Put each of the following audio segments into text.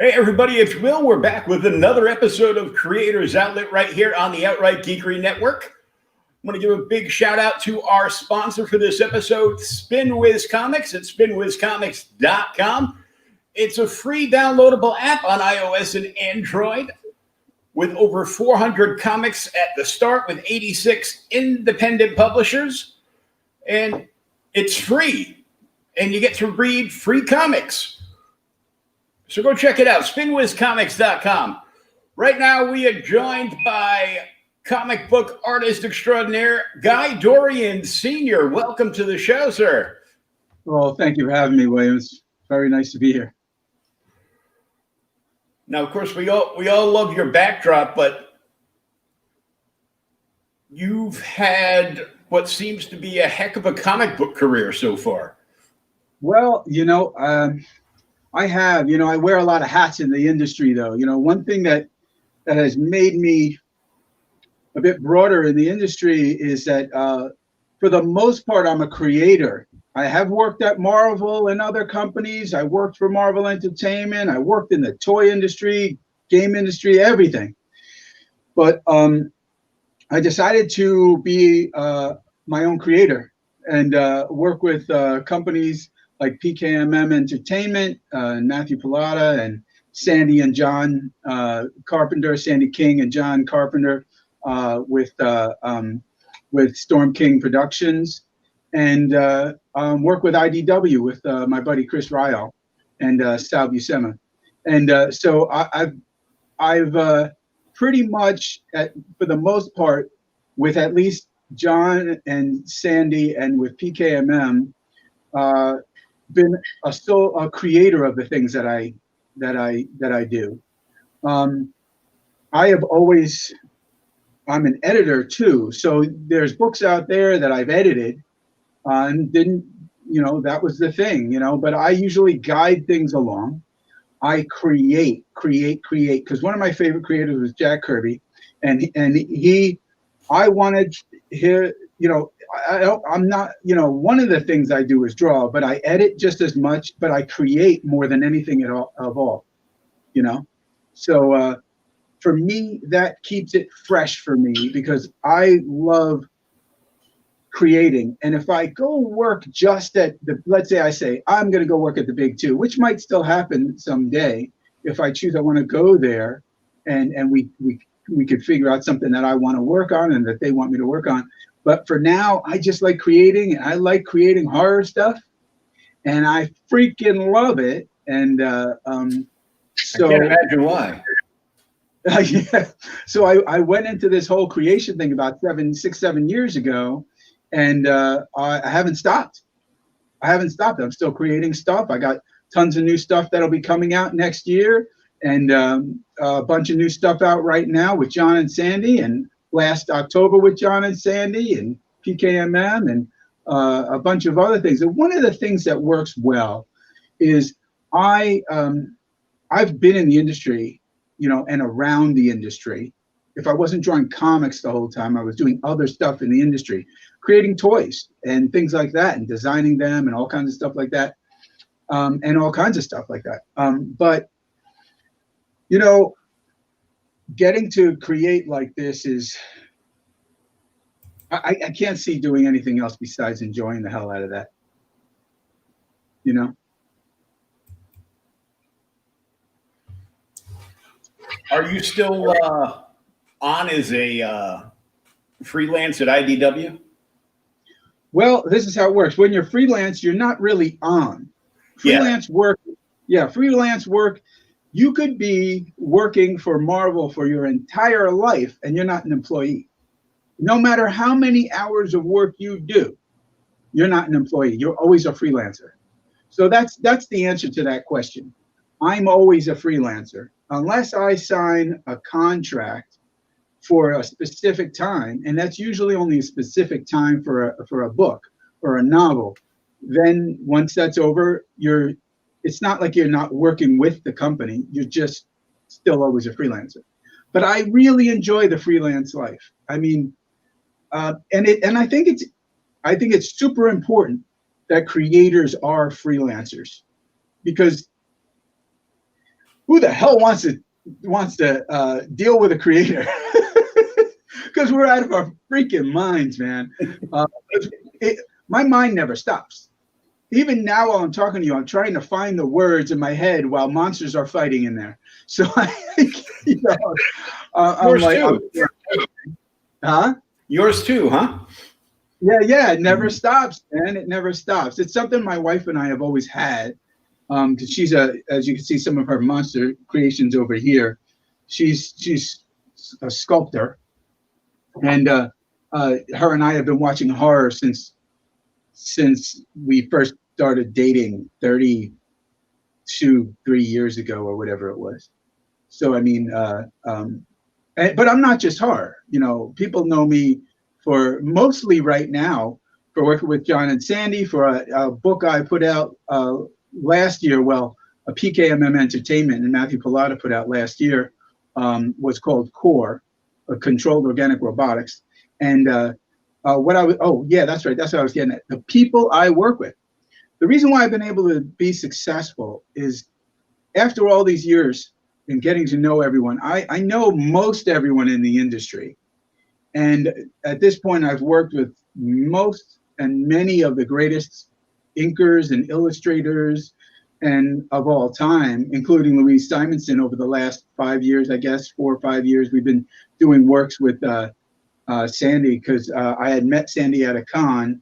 Hey, everybody, it's Will. We're back with another episode of Creators Outlet right here on the Outright Geekery Network. I want to give a big shout out to our sponsor for this episode, SpinWiz Comics at spinwizcomics.com. It's a free downloadable app on iOS and Android with over 400 comics at the start with 86 independent publishers. And it's free, and you get to read free comics. So go check it out, spinwizcomics.com. Right now, we are joined by comic book artist extraordinaire, Guy Dorian Sr. Welcome to the show, sir. Well, thank you for having me, Williams. Very nice to be here. Now, of course, we all love your backdrop, but you've had what seems to be a heck of a comic book career so far. Well, I have, I wear a lot of hats in the industry, though. One thing that has made me a bit broader in the industry is that for the most part, I'm a creator. I have worked at Marvel and other companies. I worked for Marvel Entertainment. I worked in the toy industry, game industry, everything. But I decided to be my own creator and work with companies like PKMM Entertainment, Matthew Pilata, and Sandy and John Carpenter, Sandy King and John Carpenter, with Storm King Productions, and work with IDW with my buddy Chris Ryall and Sal Buscema. And so I've pretty much, for the most part, with at least John and Sandy and with PKMM, been still a creator of the things that I do. I have always, I'm an editor too, so there's books out there that I've edited, and didn't, that was the thing, but I usually guide things along. I create, because one of my favorite creators was Jack Kirby, and I wanted here, I'm not, one of the things I do is draw, but I edit just as much, but I create more than anything of all. So for me, that keeps it fresh for me because I love creating. And if I go work just at let's say I say, I'm going to go work at the big two, which might still happen someday. If I choose, I want to go there and we could figure out something that I want to work on and that they want me to work on. But for now, I just like creating, and I like creating horror stuff, and I freaking love it. And so I can't imagine why. Yeah. So I went into this whole creation thing about 7 years ago, and I haven't stopped. I'm still creating stuff. I got tons of new stuff that'll be coming out next year, and a bunch of new stuff out right now with John and Sandy, and last October with John and Sandy and PKMM and a bunch of other things. And one of the things that works well is I've been in the industry, and around the industry. If I wasn't drawing comics the whole time, I was doing other stuff in the industry, creating toys and things like that, and designing them and all kinds of stuff like that, but getting to create like this is, I can't see doing anything else besides enjoying the hell out of that. Are you still on as a freelance at IDW? Well, this is how it works. When you're freelance, you're not really on. Freelance work, you could be working for Marvel for your entire life and you're not an employee. No matter how many hours of work you do, you're not an employee. You're always a freelancer. So that's the answer to that question. I'm always a freelancer unless I sign a contract for a specific time, and that's usually only a specific time for a book or a novel. Then once that's over, it's not like you're not working with the company. You're just still always a freelancer. But I really enjoy the freelance life. I mean, and I think it's super important that creators are freelancers, because who the hell wants to deal with a creator? Because we're out of our freaking minds, man. My mind never stops. Even now, while I'm talking to you, I'm trying to find the words in my head while monsters are fighting in there. So I'm like, huh? Yours too, huh? Yeah. It never stops, man. It never stops. It's something my wife and I have always had. Because she's as you can see, some of her monster creations over here. She's a sculptor, and her and I have been watching horror since we first started dating 3 years ago or whatever it was. So I mean, but I'm not just horror. People know me for mostly right now for working with John and Sandy for a book I put out last year. Well, a PKMM Entertainment and Matthew Pilata put out last year was called Core, Controlled Organic Robotics. And that's right. That's what I was getting at. The people I work with. The reason why I've been able to be successful is after all these years and getting to know everyone, I know most everyone in the industry. And at this point, I've worked with most and many of the greatest inkers and illustrators and of all time, including Louise Simonson over the last 5 years, I guess, 4 or 5 years. We've been doing works with Sandy because I had met Sandy at a con,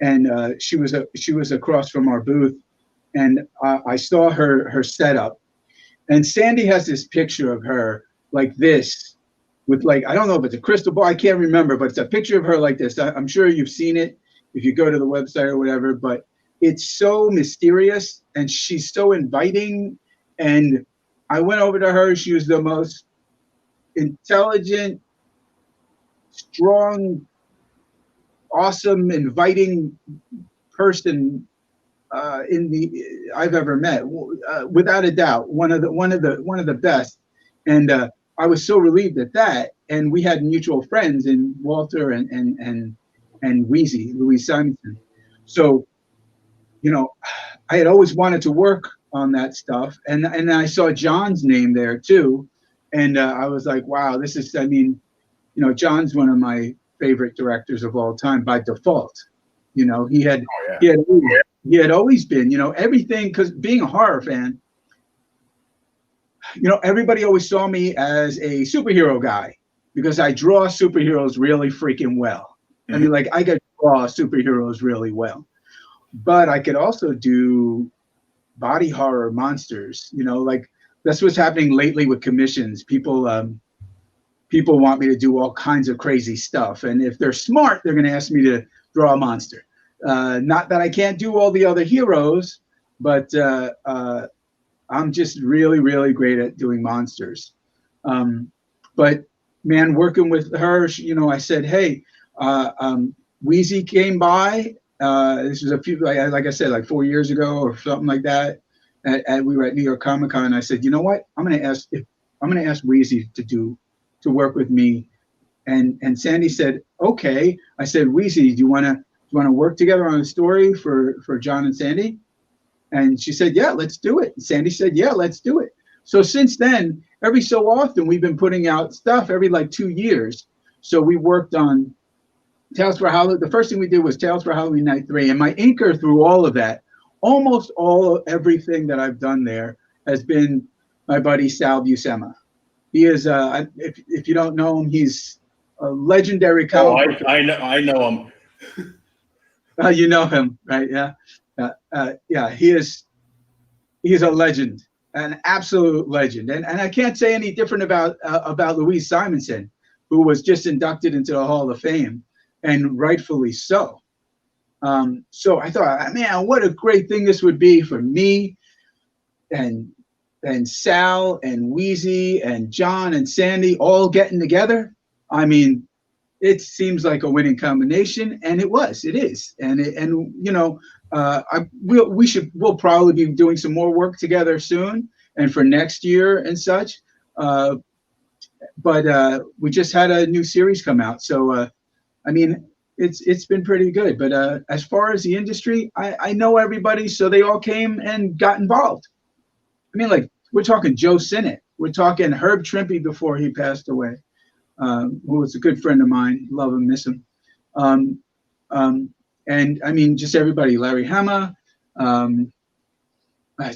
and she was across from our booth, and I saw her setup, and Sandy has this picture of her like this, with like, I don't know if it's a crystal ball, I can't remember, but it's a picture of her like this. I'm sure you've seen it if you go to the website or whatever, but it's so mysterious and she's so inviting. And I went over to her. She was the most intelligent, strong, awesome, inviting person I've ever met, without a doubt. One of the best. And I was so relieved at that. And we had mutual friends in Walter and Wheezy, Louise Simonson. So, I had always wanted to work on that stuff. And I saw John's name there too. And I was like, wow, this is, John's one of my favorite directors of all time by default. He had always been, everything, because being a horror fan, everybody always saw me as a superhero guy because I draw superheroes really freaking well. Mm-hmm. I mean, like, I could draw superheroes really well, but I could also do body horror monsters, like that's what's happening lately with commissions. People want me to do all kinds of crazy stuff. And if they're smart, they're going to ask me to draw a monster. Not that I can't do all the other heroes, but I'm just really, really great at doing monsters. But man, working with her, I said, hey, Wheezy came by. This was a few, like I said, like 4 years ago or something like that. And we were at New York Comic Con. And I said, you know what? I'm going to ask Wheezy to work with me. And Sandy said, okay. I said, Wheezy, do you want to work together on a story for John and Sandy? And she said, yeah, let's do it. And Sandy said, yeah, let's do it. So since then, every so often, we've been putting out stuff every like 2 years. So we worked on Tales for Halloween. The first thing we did was Tales for Halloween Night 3. And my inker through all of that, almost everything that I've done there has been my buddy Sal Buscema. He is, if you don't know him, he's a legendary comic. I know him. You know him, right? Yeah. Yeah, he is a legend, an absolute legend. And I can't say any different about Louise Simonson, who was just inducted into the Hall of Fame, and rightfully so. So I thought, man, what a great thing this would be for me and Sal and Wheezy and John and Sandy all getting together. I mean, it seems like a winning combination, and it is. We'll probably be doing some more work together soon and for next year and such. But we just had a new series come out. So, it's been pretty good. But as far as the industry, I know everybody, so they all came and got involved. I mean, like, we're talking Joe Sinnott. We're talking Herb Trimpe before he passed away, who was a good friend of mine. Love him, miss him. And I mean, just everybody, Larry Hama,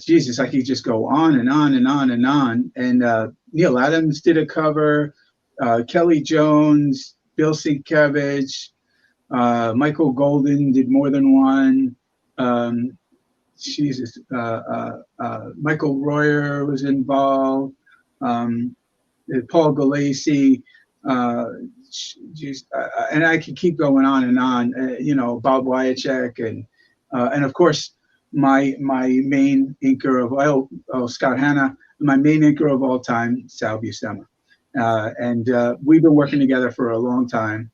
Jesus, I could just go on and on and on and on. And Neil Adams did a cover, Kelly Jones, Bill Sienkiewicz, Michael Golden did more than one. Jesus, Michael Royer was involved. Paul Galassi, and I could keep going on and on. Bob Wyacek, and of course my main inker of Scott Hanna, my main inker of all time, Sal Buscema, and we've been working together for a long time,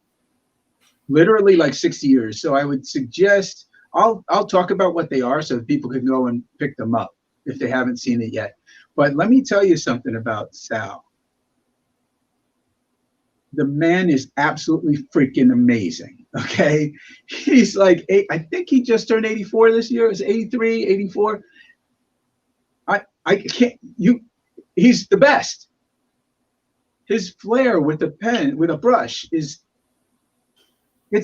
literally like 60 years. So I would suggest I'll talk about what they are so that people can go and pick them up if they haven't seen it yet. But let me tell you something about Sal. The man is absolutely freaking amazing. Okay. He's like, I think he just turned 84 this year. It's 83, 84. I can't, he's the best. His flair with a pen, with a brush it's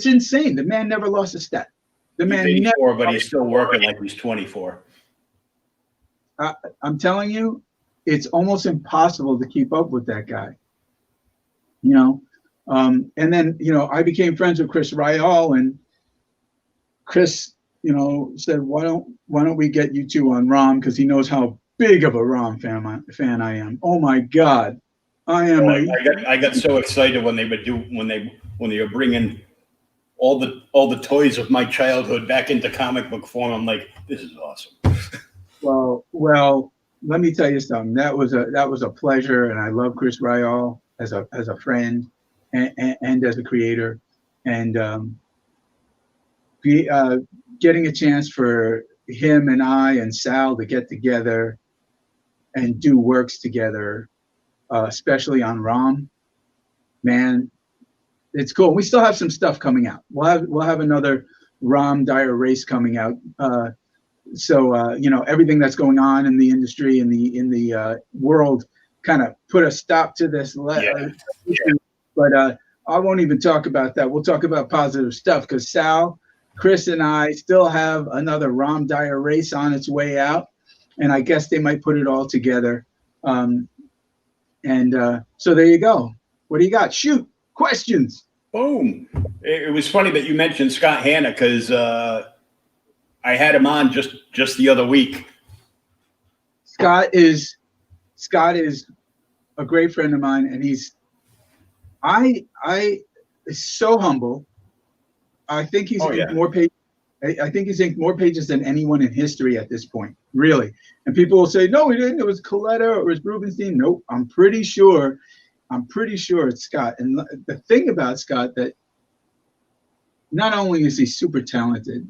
insane. The man never lost a step. The He's man 84, never, but he's still working like he's 24. I'm telling you, it's almost impossible to keep up with that guy. And then, I became friends with Chris Ryall, and Chris, said, why don't we get you two on ROM? Because he knows how big of a ROM fan I am. Oh my God. I am. I got so excited when they were bringing all the toys of my childhood back into comic book form. I'm like, this is awesome. Well, let me tell you something. That was a pleasure, and I love Chris Ryall as a friend and as a creator, and getting a chance for him and I and Sal to get together and do works together, especially on ROM. Man, it's cool. We still have some stuff coming out. We'll have another ROM Dire Race coming out. So everything that's going on in the industry, in the world, kind of put a stop to this. But I won't even talk about that. We'll talk about positive stuff, because Sal, Chris, and I still have another ROM Dire Race on its way out, and I guess they might put it all together. So there you go. What do you got? Shoot, questions. Boom. It was funny that you mentioned Scott Hanna, because I had him on just the other week. Scott is a great friend of mine, and he's so humble. I think he's inked more pages. I think he's inked more pages than anyone in history at this point, really. And people will say, no, he didn't. It was Coletta or it was Rubenstein. Nope. I'm pretty sure it's Scott. And the thing about Scott, that not only is he super talented,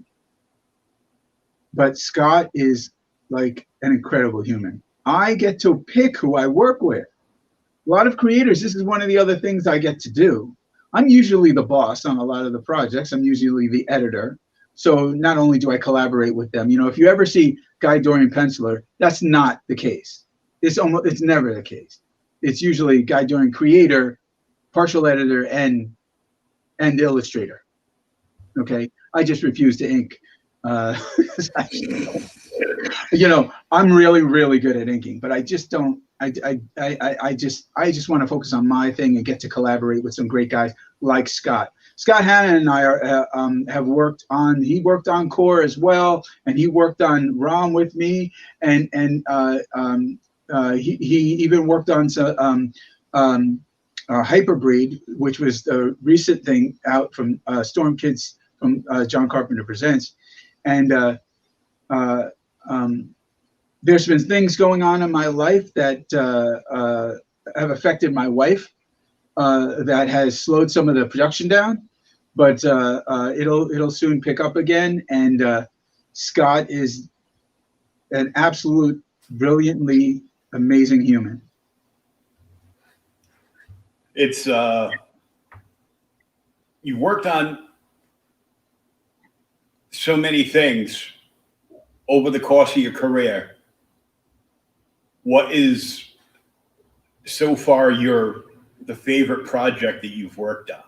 but Scott is like an incredible human. I get to pick who I work with. A lot of creators, this is one of the other things I get to do. I'm usually the boss on a lot of the projects. I'm usually the editor. So not only do I collaborate with them, if you ever see Guy Dorian Penciler, that's not the case. It's never the case. It's usually Guy Dorian creator, partial editor, and illustrator. Okay, I just refuse to ink. I'm really, really good at inking, but I just don't. I just want to focus on my thing and get to collaborate with some great guys like Scott. Scott Hanna and I have worked on. He worked on Core as well, and he worked on ROM with me, and he even worked on Hyperbreed, which was the recent thing out from Storm Kids from John Carpenter Presents, and there's been things going on in my life that have affected my wife that has slowed some of the production down, but it'll soon pick up again. And Scott is an absolute brilliantly amazing human. It's you worked on so many things over the course of your career. what is so far the favorite project that you've worked on?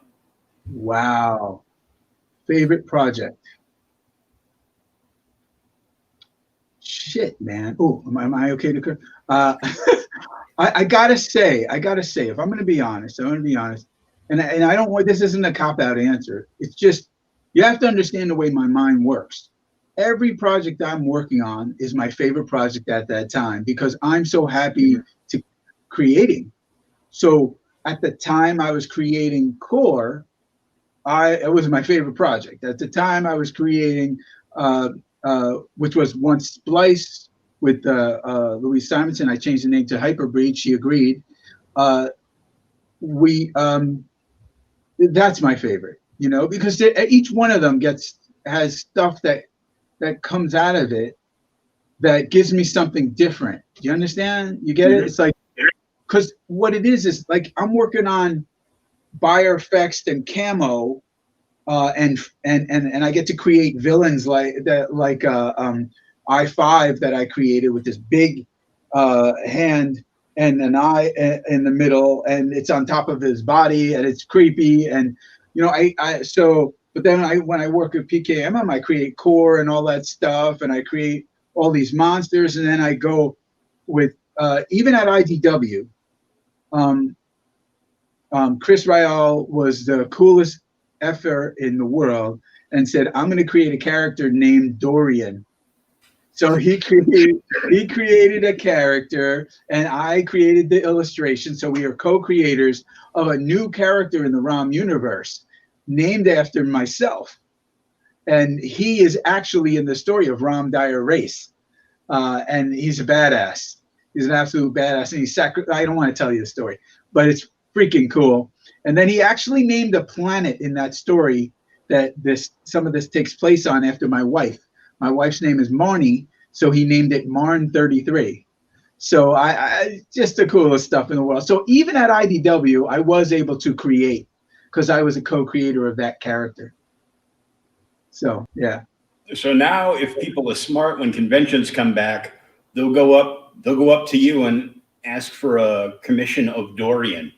Wow. Favorite project. Shit, man. Oh, am I okay to? I gotta say, if I'm going to be honest, and I don't want, this isn't a cop out answer. It's just, you have to understand the way my mind works. Every project I'm working on is my favorite project at that time because I'm so happy to creating. So at the time I was creating Core, it was my favorite project. At the time I was creating, which was once Splice with Louise Simonson. I changed the name to Hyperbreed. She agreed. That's my favorite, because each one of them has stuff that comes out of it that gives me something different. Do you understand? You get it? It's like, because what it is like I'm working on Buyer Effects and Camo, and I get to create villains like that, like I5 that I created with this big hand and an eye in the middle, and it's on top of his body, and it's creepy, and but then when I work with PKMM, I create Core and all that stuff, and I create all these monsters, and then I go with even at IDW. Chris Ryall was the coolest effer in the world and said, I'm going to create a character named Dorian. So he created a character, and I created the illustration. So we are co-creators of a new character in the ROM universe named after myself. And he is actually in the story of Rom Dire Race. And he's a badass. He's an absolute badass. And I don't want to tell you the story, but it's freaking cool. And then he actually named a planet in that story that some of this takes place on after my wife. My wife's name is Marnie, so he named it Marn 33. So I just the coolest stuff in the world. So even at IDW, I was able to create because I was a co-creator of that character. So yeah. So now, if people are smart, when conventions come back, they'll go up to you and ask for a commission of Dorian.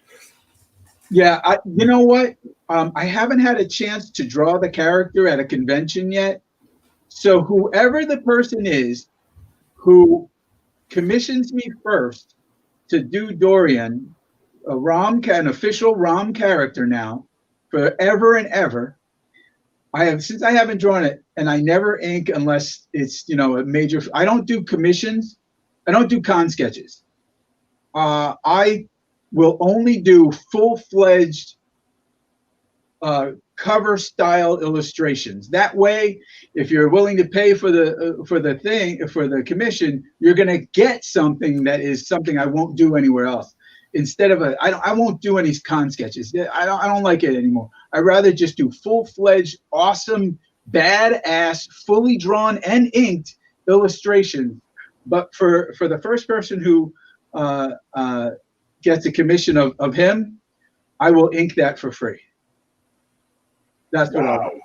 Yeah, you know what? I haven't had a chance to draw the character at a convention yet. So whoever the person is who commissions me first to do Dorian, an official ROM character now, forever and ever. Since I haven't drawn it, and I never ink unless it's a major. I don't do commissions. I don't do con sketches. I will only do full-fledged cover style illustrations. That way, if you're willing to pay for the commission, you're going to get something that is something I won't do anywhere else. Instead of I won't do any con sketches. I don't like it anymore. I'd rather just do full-fledged, awesome, badass, fully drawn and inked illustration. But for the first person who gets a commission of him, I will ink that for free. That's what I'll do.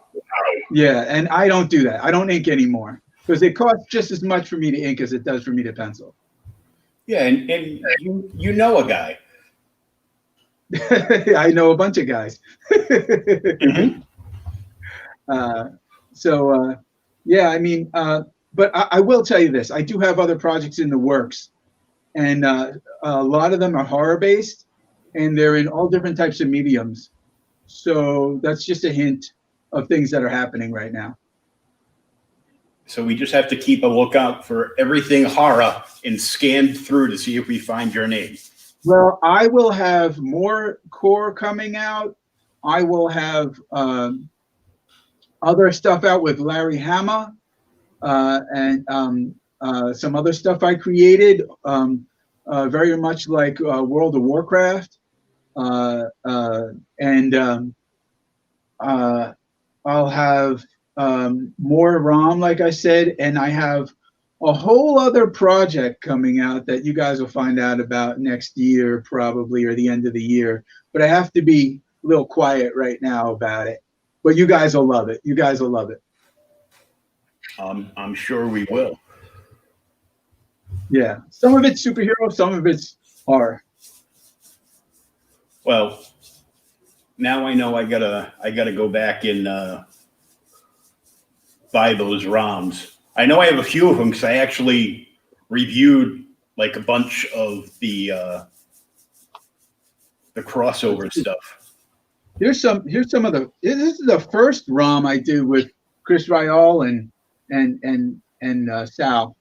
Yeah, and I don't do that. I don't ink anymore because it costs just as much for me to ink as it does for me to pencil. Yeah, and you know a guy. I know a bunch of guys. Mm-hmm. Yeah, I mean, but I will tell you this. I do have other projects in the works, and a lot of them are horror-based, and they're in all different types of mediums. So that's just a hint of things that are happening right now. So we just have to keep a lookout for everything horror and scan through to see if we find your name. Well, I will have more Core coming out. I will have other stuff out with Larry Hama and some other stuff I created, very much like World of Warcraft. I'll have more ROM, like I said, and I have a whole other project coming out that you guys will find out about next year, probably, or the end of the year. But I have to be a little quiet right now about it. But you guys will love it. You guys will love it. I'm sure we will. Yeah, some of it's superhero, some of it's horror. Well, now I know I gotta go back and buy those ROMs. I know I have a few of them because I actually reviewed like a bunch of the crossover stuff. Here's some of the. This is the first ROM I did with Chris Ryall and Sal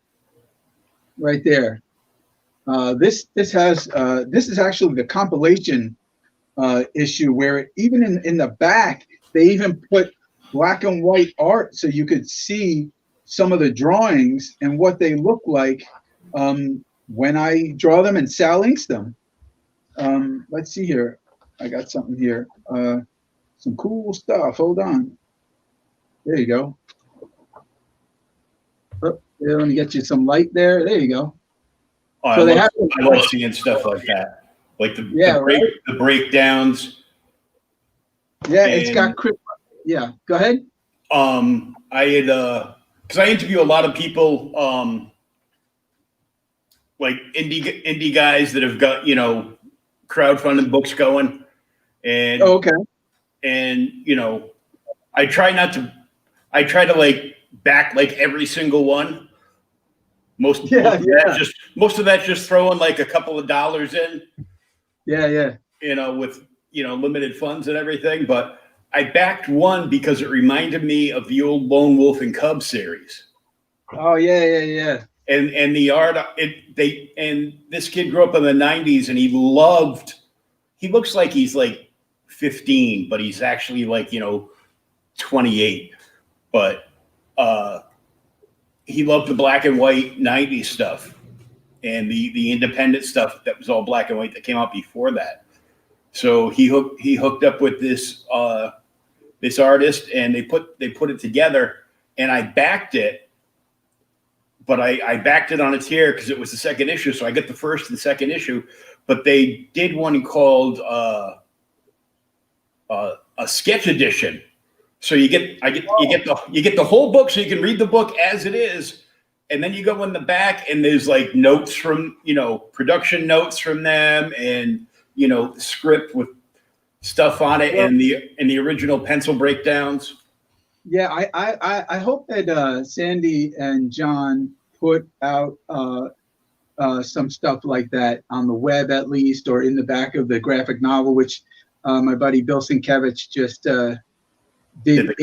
right there. This is actually the compilation issue where even in the back they even put black and white art so you could see some of the drawings and what they look like when I draw them and Sal inks them. Let's see here. I got something here. Some cool stuff. Hold on. There you go. Oh, yeah, let me get you some light there. There you go. Oh, So I love seeing stuff like that, like the breakdowns. Yeah, it's got Chris. Yeah, go ahead. I had because I interview a lot of people, like indie guys that have got crowdfunding books going, and okay. And I try to like back like every single one. Most of that's just throwing like a couple of dollars in. Yeah. With limited funds and everything, but I backed one because it reminded me of the old Lone Wolf and Cub series. Oh yeah. And the art and this kid grew up in the 90s and he looks like he's like 15, but he's actually like 28. But he loved the black and white 90s stuff and the independent stuff that was all black and white that came out before that. So he hooked up with this this artist and they put it together and I backed it, but I backed it on a tier because it was the second issue. So I get the first and second issue, but they did one called a sketch edition. So you get the whole book so you can read the book as it is. And then you go in the back and there's like notes from, production notes from them and, script with stuff on it and the original pencil breakdowns. Yeah, I hope that Sandy and John put out some stuff like that on the web at least, or in the back of the graphic novel, which my buddy Bill Sienkiewicz just did the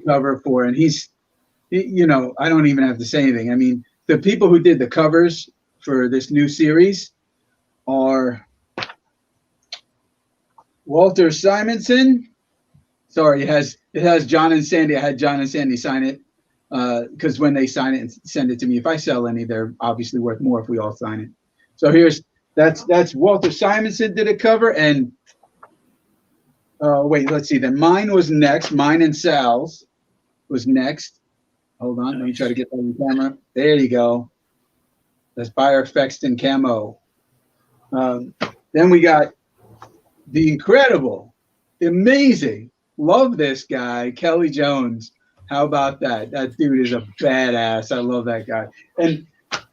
cover for, and he's I don't even have to say anything. I mean, the people who did the covers for this new series are Walter Simonson. Sorry, it has John and Sandy. I had John and Sandy sign it because when they sign it and send it to me, if I sell any, they're obviously worth more if we all sign it. So that's Walter Simonson did a cover, and wait, let's see. Then mine was next. Mine and Sal's was next. Hold on, let me try to get that on camera. There you go. That's Bayer Fexton camo. Then we got the incredible, amazing, love this guy, Kelly Jones. How about that? That dude is a badass. I love that guy. And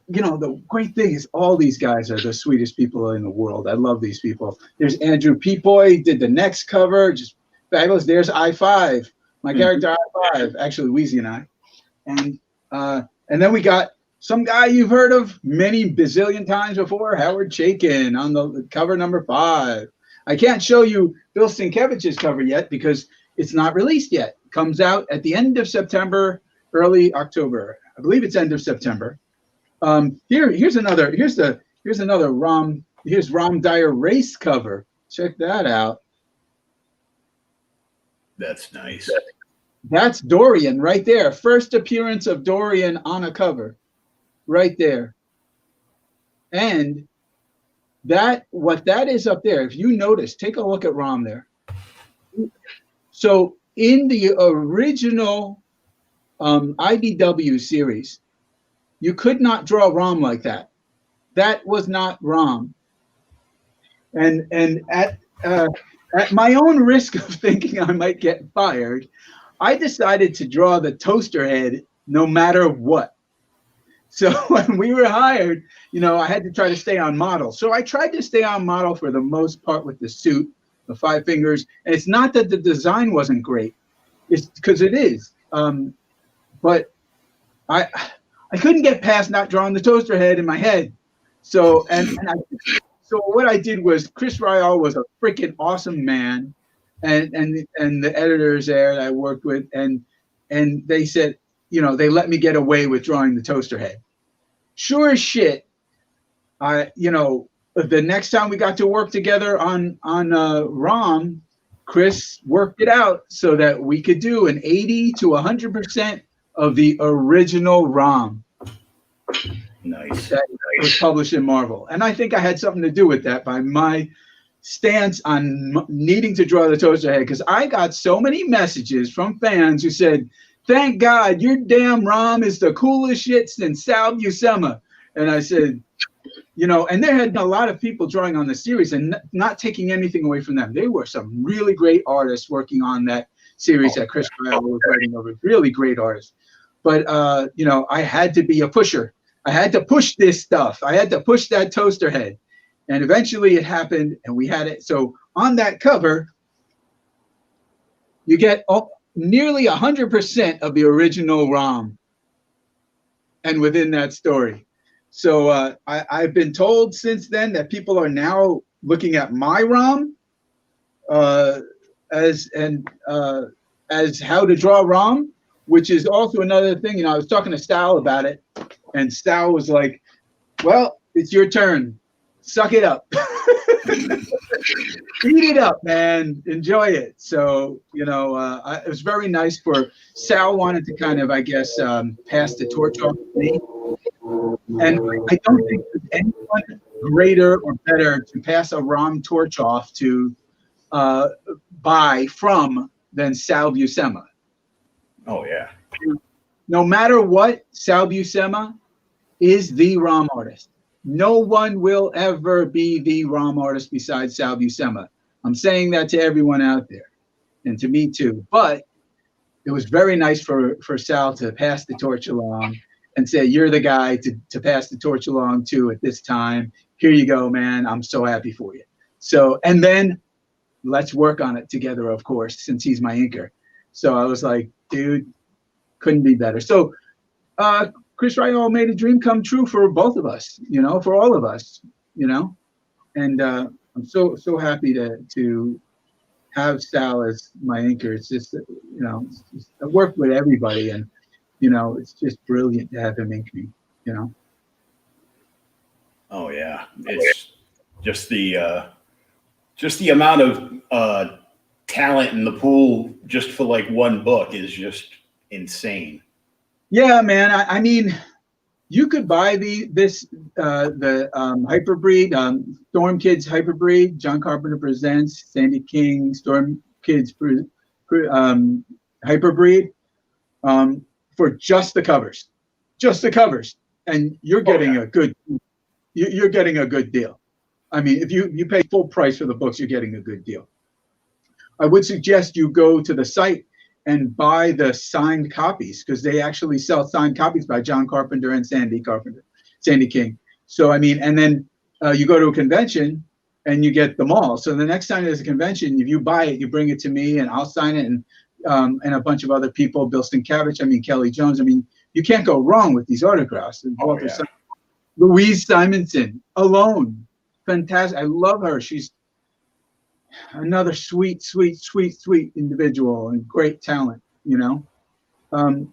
the great thing is all these guys are the sweetest people in the world. I love these people. There's Andrew Peapoy, did the next cover, just fabulous. There's I-5, my character I-5, actually Wheezy and I. And then we got some guy you've heard of many bazillion times before, Howard Chaykin on the cover number 5. I can't show you Bill Sienkiewicz's cover yet because it's not released yet. It comes out at the end of September, early October. I believe it's end of September. Here's another Rom Dyer race cover. Check that out. That's nice. That's Dorian right there. First appearance of Dorian on a cover, right there. And what that is up there, if you notice, take a look at Rom there. So in the original IDW series, you could not draw Rom like that. That was not Rom. And at my own risk of thinking I might get fired, I decided to draw the toaster head no matter what. So when we were hired, I had to try to stay on model. So I tried to stay on model for the most part with the suit, the 5 fingers. And it's not that the design wasn't great. It's because it is. But I couldn't get past not drawing the toaster head in my head. So so what I did was, Chris Ryall was a freaking awesome man, and the editors there that I worked with, and they said, they let me get away with drawing the toaster head. Sure as shit, the next time we got to work together on ROM, Chris worked it out so that we could do an 80 to 100% of the original ROM. Nice. That was published in Marvel. And I think I had something to do with that by my stance on needing to draw the toaster head, because I got so many messages from fans who said, thank God your damn ROM is the coolest shit since Sal Buscema. And I said, and there had been a lot of people drawing on the series, and not taking anything away from them. They were some really great artists working on that series that Chris Ryall was writing over. Really great artists. But, I had to be a pusher. I had to push this stuff. I had to push that toaster head. And eventually it happened, and we had it. So on that cover, you get nearly 100% of the original ROM, and within that story. So I've been told since then that people are now looking at my ROM as how to draw ROM, which is also another thing. I was talking to Sal about it, and Sal was like, well, it's your turn. Suck it up. Eat it up, man. Enjoy it. So, it was very nice for Sal wanted to kind of, I guess, pass the torch off to me. And I don't think there's anyone greater or better to pass a ROM torch off to buy from than Sal Buscema. Oh, yeah. No matter what, Sal Buscema is the ROM artist. No one will ever be the ROM artist besides Sal Buscema. I'm saying that to everyone out there, and to me too. But it was very nice for Sal to pass the torch along and say, you're the guy to pass the torch along to at this time. Here you go, man. I'm so happy for you. So, and then let's work on it together, of course, since he's my inker. So I was like, dude, couldn't be better. So Chris Ryall made a dream come true for both of us, for all of us, and I'm so happy to have Sal as my inker. It's just, I worked with everybody, and, it's just brilliant to have him ink me, Oh yeah. It's just the amount of talent in the pool just for like one book is just insane. Yeah, man. I mean, you could buy the Hyperbreed, Storm Kids Hyperbreed, John Carpenter Presents, Sandy King, Storm Kids Hyperbreed, for just the covers, and you're getting a good. You're getting a good deal. I mean, if you pay full price for the books, you're getting a good deal. I would suggest you go to the site and buy the signed copies, because they actually sell signed copies by John Carpenter and Sandy King. So, I mean, and then you go to a convention and you get them all. So the next time there's a convention, if you buy it, you bring it to me and I'll sign it, and a bunch of other people, Bill Sienkiewicz, Kelly Jones. I mean, you can't go wrong with these autographs. Oh, yeah. Louise Simonson, alone. Fantastic. I love her. She's another sweet individual and great talent, and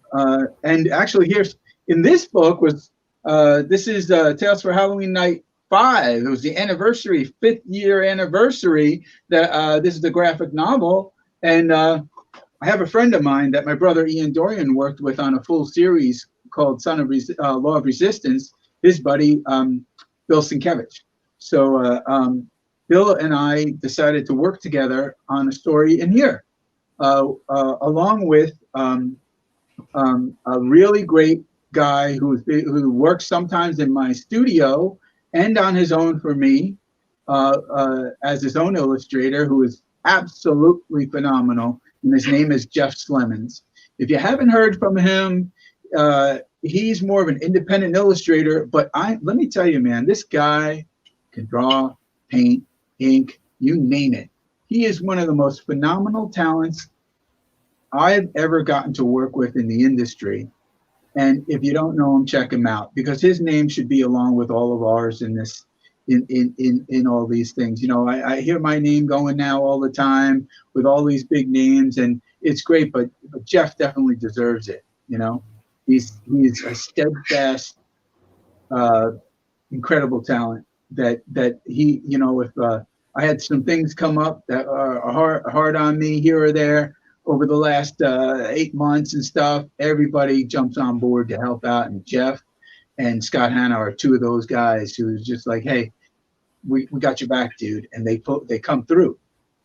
actually here's in this book was this is Tales for Halloween Night 5. It was the 5th year anniversary that this is the graphic novel, and I have a friend of mine that my brother Ian Dorian worked with on a full series called Law of Resistance. His buddy Bill Sienkiewicz. So Bill and I decided to work together on a story in here, along with a really great guy who works sometimes in my studio and on his own for me as his own illustrator, who is absolutely phenomenal. And his name is Jeff Slemons. If you haven't heard from him, he's more of an independent illustrator. But let me tell you, man, this guy can draw, paint, ink, you name it. He is one of the most phenomenal talents I've ever gotten to work with in the industry. And if you don't know him, check him out, because his name should be along with all of ours in this, in all these things. You know, I hear my name going now all the time with all these big names, and it's great, but Jeff definitely deserves it. You know, he's a steadfast, incredible talent that he, you know, if I had some things come up that are hard on me here or there over the last 8 months and stuff, everybody jumps on board to help out. And Jeff and Scott Hanna are two of those guys who's just like, hey, we got your back, dude. And they come through.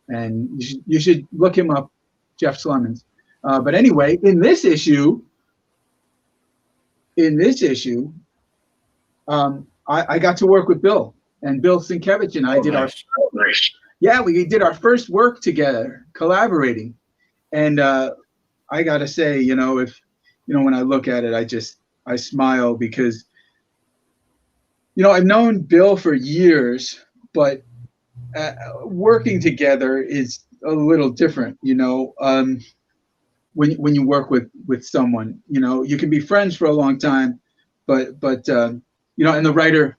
And you should look him up, Jeff Slemons. But anyway, in this issue, I got to work with Bill. And Bill Sienkiewicz and I we did our first work together, collaborating. And I gotta say, you know, when I look at it, I smile, because, you know, I've known Bill for years, but working together is a little different, you know. When you work with someone, you know, you can be friends for a long time, but you know, and the writer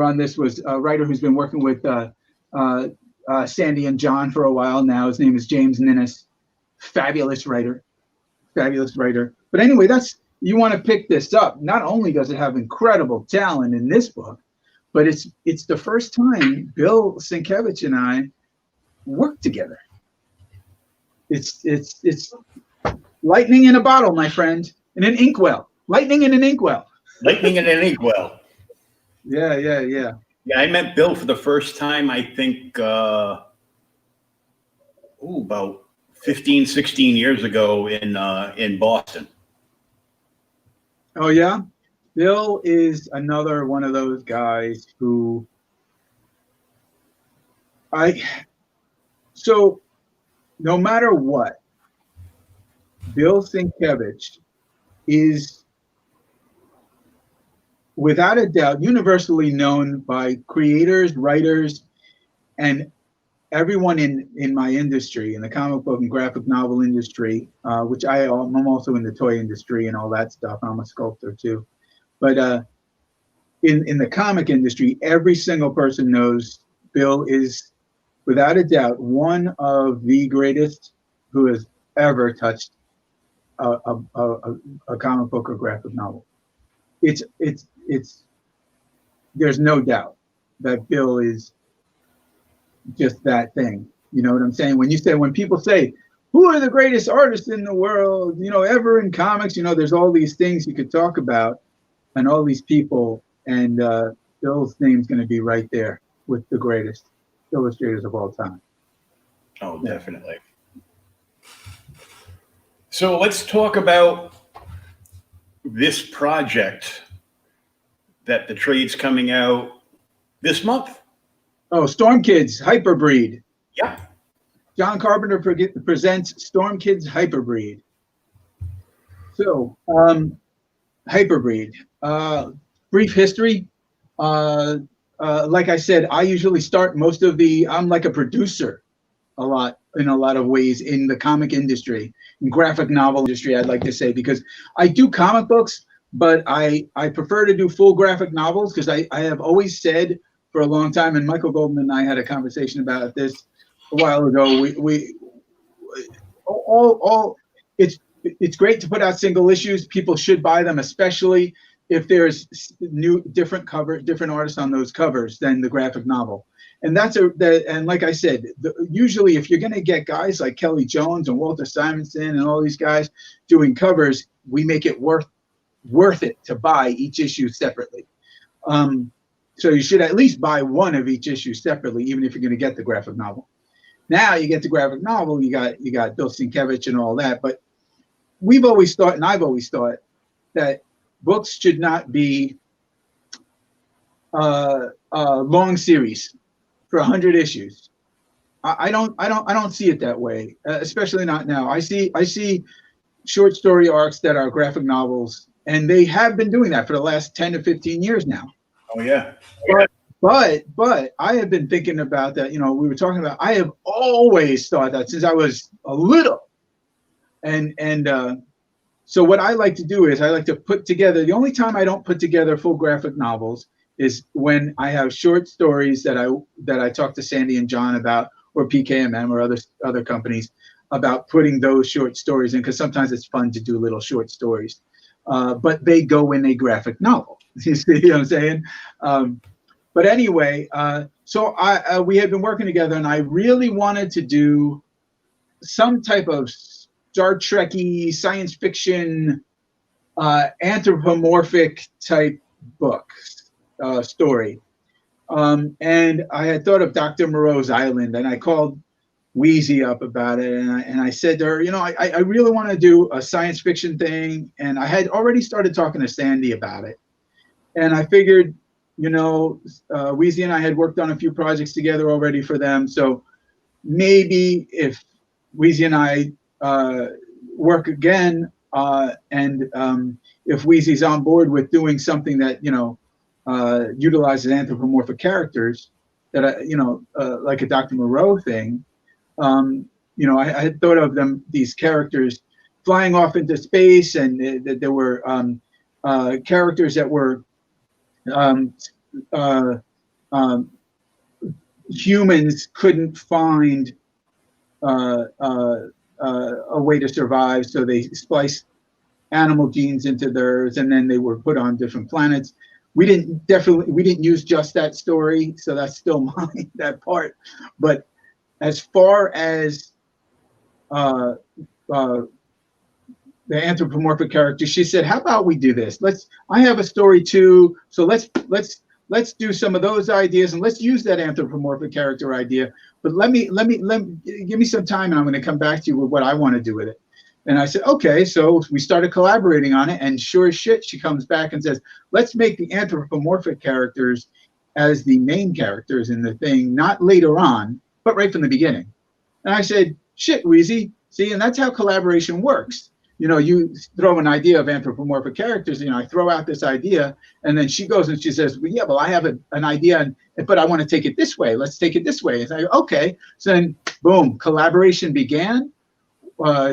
on this was a writer who's been working with Sandy and John for a while now. His name is James Ninnis. Fabulous writer. But anyway, you want to pick this up. Not only does it have incredible talent in this book, but it's the first time Bill Sienkiewicz and I worked together. It's lightning in a bottle, my friend, in an inkwell. Lightning in an inkwell. Lightning in an inkwell. Yeah. Yeah, I met Bill for the first time, I think, about 15, 16 years ago in Boston. Oh, yeah? Bill is another one of those guys who so no matter what, Bill Sienkiewicz is, without a doubt, universally known by creators, writers, and everyone in my industry, in the comic book and graphic novel industry, which I'm also in the toy industry and all that stuff. I'm a sculptor too. But in the comic industry, every single person knows Bill is, without a doubt, one of the greatest who has ever touched a comic book or graphic novel. There's no doubt that Bill is just that thing. You know what I'm saying? When people say, who are the greatest artists in the world, you know, ever in comics, you know, there's all these things you could talk about and all these people, and Bill's name's going to be right there with the greatest illustrators of all time. Oh, definitely. So let's talk about this project that the trade's coming out this month. Oh, Storm Kids Hyperbreed. Yeah. John Carpenter presents Storm Kids Hyperbreed. So, Hyperbreed. Brief history. Like I said, I usually start most of I'm like a producer in a lot of ways in the comic industry, in graphic novel industry, I'd like to say, because I do comic books, but I prefer to do full graphic novels, because I have always said for a long time, and Michael Golden and I had a conversation about this a while ago. It's great to put out single issues. People should buy them, especially if there's different artists on those covers than the graphic novel. And and like I said, usually if you're going to get guys like Kelly Jones and Walter Simonson and all these guys doing covers, we make it worth it to buy each issue separately. So you should at least buy one of each issue separately, even if you're going to get the graphic novel. Now you get the graphic novel, you got Bill Sienkiewicz and all that. But I've always thought that books should not be a long series for 100 issues. I don't see it that way, especially not now. I see short story arcs that are graphic novels, and they have been doing that for the last 10 to 15 years now. Oh yeah. But I have been thinking about that. You know, we were talking about. I have always thought that since I was a little, and so what I like to do is I like to put together. The only time I don't put together full graphic novels is when I have short stories that I talk to Sandy and John about, or PKMM or other companies about putting those short stories in, because sometimes it's fun to do little short stories, but they go in a graphic novel. You see what I'm saying? But anyway, so we had been working together, and I really wanted to do some type of Star Trek-y science fiction anthropomorphic type book story. And I had thought of Dr. Moreau's Island, and I called Wheezy up about it, and I said to her, you know, I really want to do a science fiction thing, and I had already started talking to Sandy about it. And I figured, you know, Wheezy and I had worked on a few projects together already for them, so maybe if Wheezy and I work again, and if Wheezy's on board with doing something that, you know, utilizes anthropomorphic characters, that you know, like a Dr. Moreau thing, you know, I had thought of these characters flying off into space, and that there were characters that were humans couldn't find a way to survive, so they spliced animal genes into theirs, and then they were put on different planets. We didn't use just that story, so that's still mine, that part. But as far as the anthropomorphic character, she said, "How about we do this? I have a story too, so let's do some of those ideas, and let's use that anthropomorphic character idea. But let me give me some time, and I'm going to come back to you with what I want to do with it." And I said, okay. So we started collaborating on it, and sure as shit, she comes back and says, let's make the anthropomorphic characters as the main characters in the thing, not later on, but right from the beginning. And I said, shit, Wheezy, see, and that's how collaboration works. You know, you throw an idea of anthropomorphic characters, you know, I throw out this idea, and then she goes and she says, well, yeah, well, I have an idea, but I want to take it this way. Let's take it this way. And I go, okay. So then, boom, collaboration began.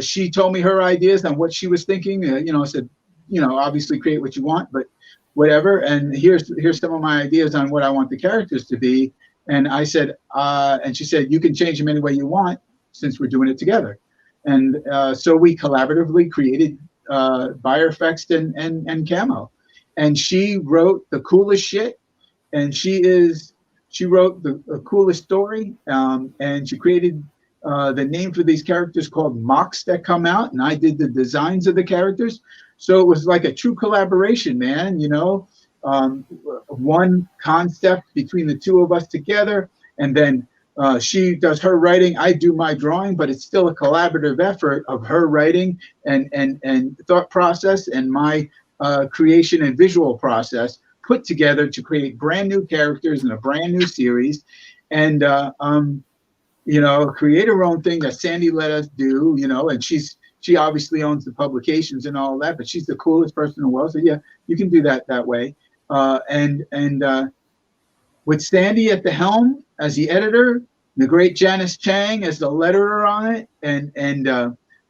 She told me her ideas on what she was thinking. You know, I said, you know, obviously create what you want, but whatever. And here's some of my ideas on what I want the characters to be. And I said, and she said, you can change them any way you want since we're doing it together. And so we collaboratively created Buyer Effects and Camo. And she wrote the coolest shit. And she wrote the coolest story. And she created the name for these characters called mocks that come out, and I did the designs of the characters. So it was like a true collaboration, man. You know, one concept between the two of us together, and then she does her writing, I do my drawing, but it's still a collaborative effort of her writing and thought process and my creation and visual process put together to create brand new characters in a brand new series. And you know, create her own thing that Sandy let us do, you know, and she obviously owns the publications and all that, but she's the coolest person in the world. So yeah, you can do that way. And with Sandy at the helm as the editor, the great Janice Chang as the letterer on it, and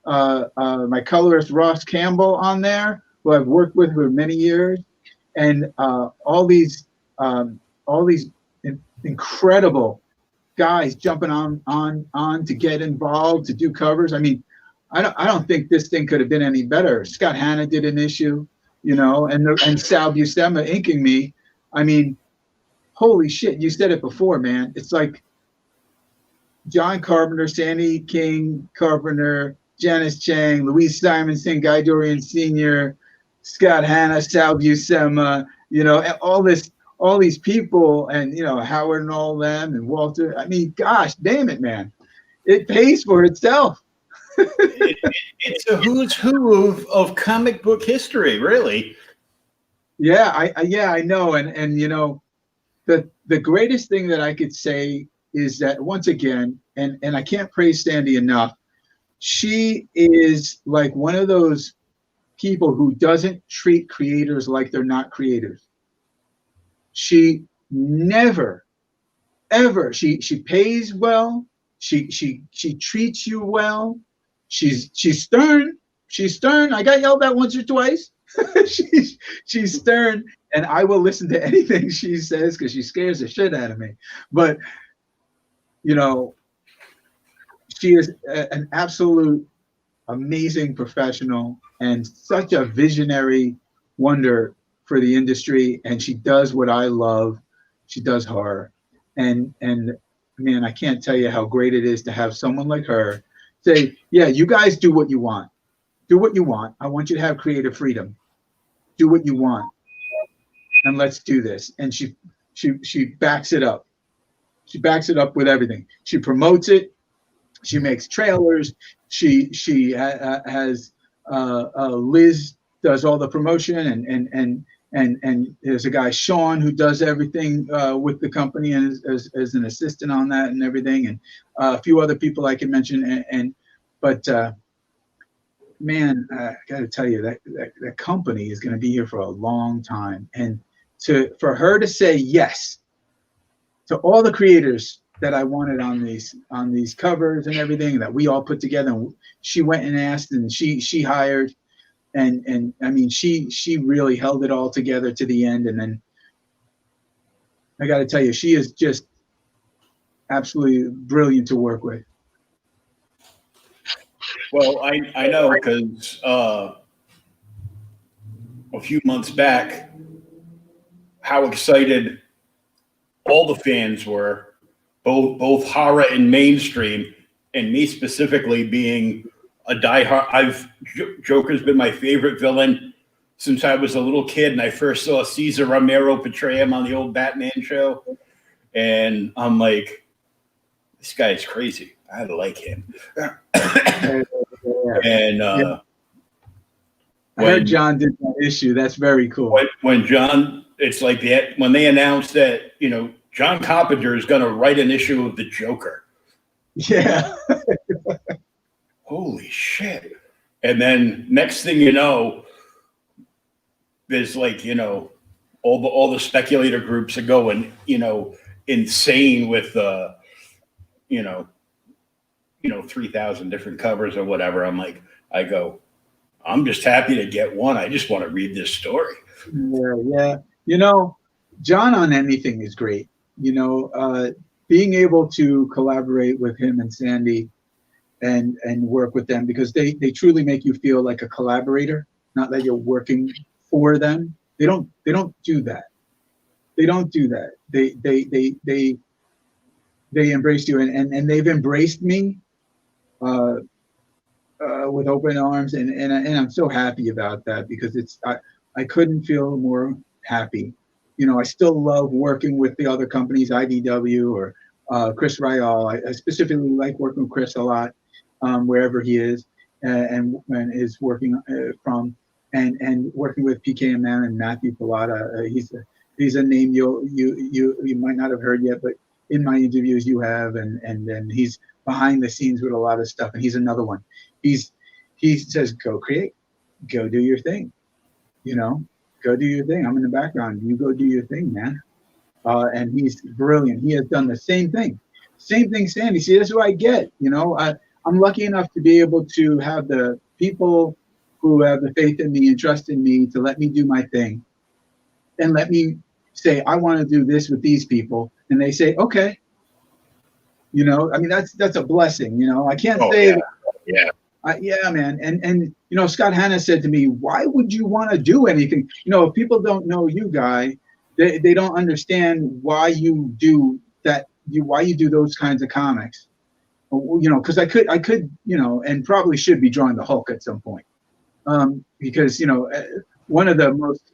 my colorist Ross Campbell on there, who I've worked with for many years, and all these incredible guys jumping on to get involved, to do covers. I mean, I don't think this thing could have been any better. Scott Hanna did an issue, you know, and Sal Buscema inking me. I mean, holy shit, you said it before, man. It's like John Carpenter, Sandy King Carpenter, Janice Chang, Louise Simonson, Guy Dorian Sr., Scott Hanna, Sal Buscema, you know, all these people, and, you know, Howard and all them, and Walter. I mean, gosh, damn it, man. It pays for itself. It's a who's who of comic book history, really. Yeah, I know. And you know, the greatest thing that I could say is that, once again, and I can't praise Sandy enough, she is like one of those people who doesn't treat creators like they're not creators. She never, ever, she pays well. She treats you well. She's stern. She's stern. I got yelled at once or twice. she's stern, and I will listen to anything she says because she scares the shit out of me. But you know, she is an absolute amazing professional and such a visionary wonder for the industry. And she does what I love. She does horror, and man, I can't tell you how great it is to have someone like her say, "Yeah, you guys do what you want. Do what you want. I want you to have creative freedom. Do what you want, and let's do this." And she backs it up. She backs it up with everything. She promotes it. She makes trailers. She has Liz does all the promotion, and there's a guy Sean who does everything with the company and as an assistant on that and everything, and a few other people I can mention. But man, I got to tell you that company is going to be here for a long time, and for her to say yes to all the creators that I wanted on these covers and everything that we all put together. And she went and asked, and she hired, and I mean she really held it all together to the end. And then I got to tell you, she is just absolutely brilliant to work with. Well, I know because a few months back, how excited all the fans were. Both horror and mainstream, and me specifically being a diehard. Joker's been my favorite villain since I was a little kid, and I first saw Cesar Romero portray him on the old Batman show, and I'm like, this guy's crazy. I like him. And I heard John did that issue. That's very cool. When John, it's like when they announced that, John Carpenter is going to write an issue of the Joker. Yeah. Holy shit. And then next thing you know, there's like, all the speculator groups are going, insane with 3,000 different covers or whatever. I'm just happy to get one. I just want to read this story. Yeah. John on anything is great. Being able to collaborate with him and Sandy and work with them, because they truly make you feel like a collaborator, not that you're working for them. They don't do that. They don't do that. They embrace you, and they've embraced me with open arms, and I'm so happy about that, because I couldn't feel more happy. I still love working with the other companies, IDW or Chris Ryall. I specifically like working with Chris a lot, wherever he is, and is working from, and working with PKMM and Matthew Pilata. He's a name you might not have heard yet, but in my interviews you have, and then he's behind the scenes with a lot of stuff, and he's another one. He says, go create, go do your thing, go do your thing. I'm in the background. You go do your thing, man. And he's brilliant. He has done the same thing. Same thing, Sandy. See, that's what I get. I'm lucky enough to be able to have the people who have the faith in me and trust in me to let me do my thing, and let me say, I want to do this with these people. And they say, okay. That's a blessing. I can't say. Yeah. Yeah, man. And Scott Hanna said to me, why would you want to do anything? If people don't know you, Guy, they don't understand why you do that. Why you do those kinds of comics. Because I could, and probably should be drawing the Hulk at some point. Because, one of the most,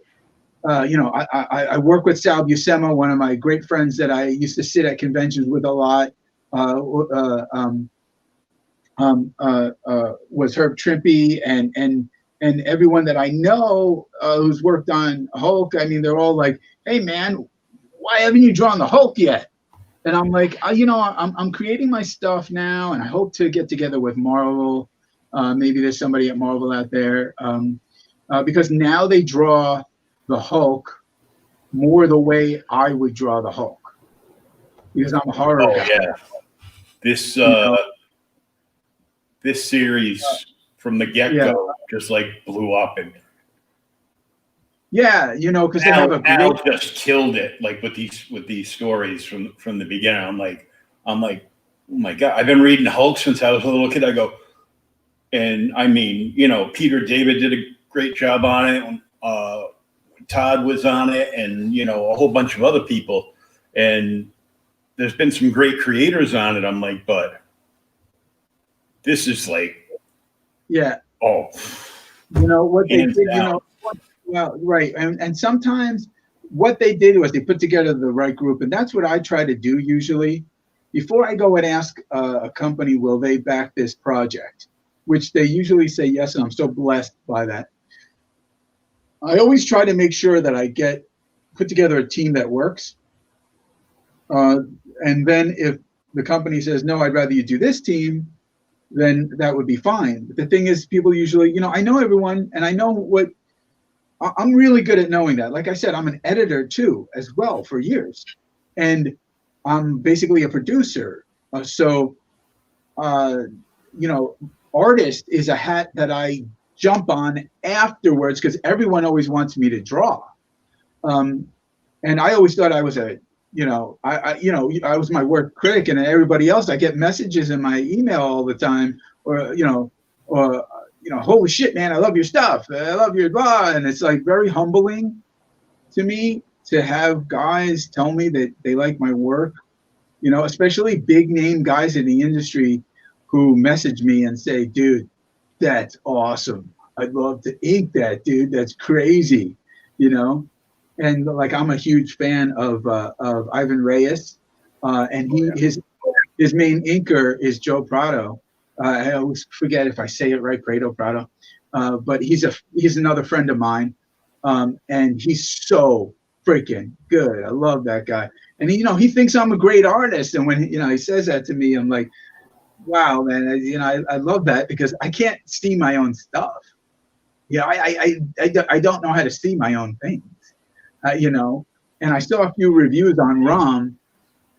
I work with Sal Buscema, one of my great friends that I used to sit at conventions with a lot. Was Herb Trimpe and everyone that I know who's worked on Hulk. I mean, they're all like, hey man, why haven't you drawn the Hulk yet? And I'm like, I'm creating my stuff now, and I hope to get together with Marvel Maybe there's somebody at Marvel out there, because now they draw the Hulk more the way I would draw the Hulk, because I'm a horror guy. Yeah, this this series from the get-go just like blew up, and because they have a Al great. just killed it, like with these stories from the beginning. I'm like, oh my God, I've been reading Hulk since I was a little kid. I go, and I mean, Peter David did a great job on it. Todd was on it, and a whole bunch of other people, and there's been some great creators on it. I'm like, but this is like, what they did, well, right, and sometimes what they did was they put together the right group, and that's what I try to do usually. Before I go and ask a company, will they back this project, which they usually say yes, and I'm so blessed by that. I always try to make sure that I put together a team that works. And then if the company says, no, I'd rather you do this team, then that would be fine. But the thing is, people usually, I know everyone, and I know I'm really good at knowing that. Like I said, I'm an editor too, as well, for years. And I'm basically a producer. Artist is a hat that I jump on afterwards, because everyone always wants me to draw. And I always thought I was I was my work critic, and everybody else, I get messages in my email all the time, or holy shit, man, I love your stuff. I love your blah. And it's like very humbling to me to have guys tell me that they like my work, especially big name guys in the industry who message me and say, dude, that's awesome. I'd love to ink that, dude. That's crazy, And like, I'm a huge fan of Ivan Reyes, and his main inker is Joe Prado. I always forget if I say it right, Prado, but he's another friend of mine, and he's so freaking good. I love that guy, and he thinks I'm a great artist, and when he says that to me, I'm like, wow, man, I love that, because I can't see my own stuff. I don't know how to see my own things, and I saw a few reviews on ROM,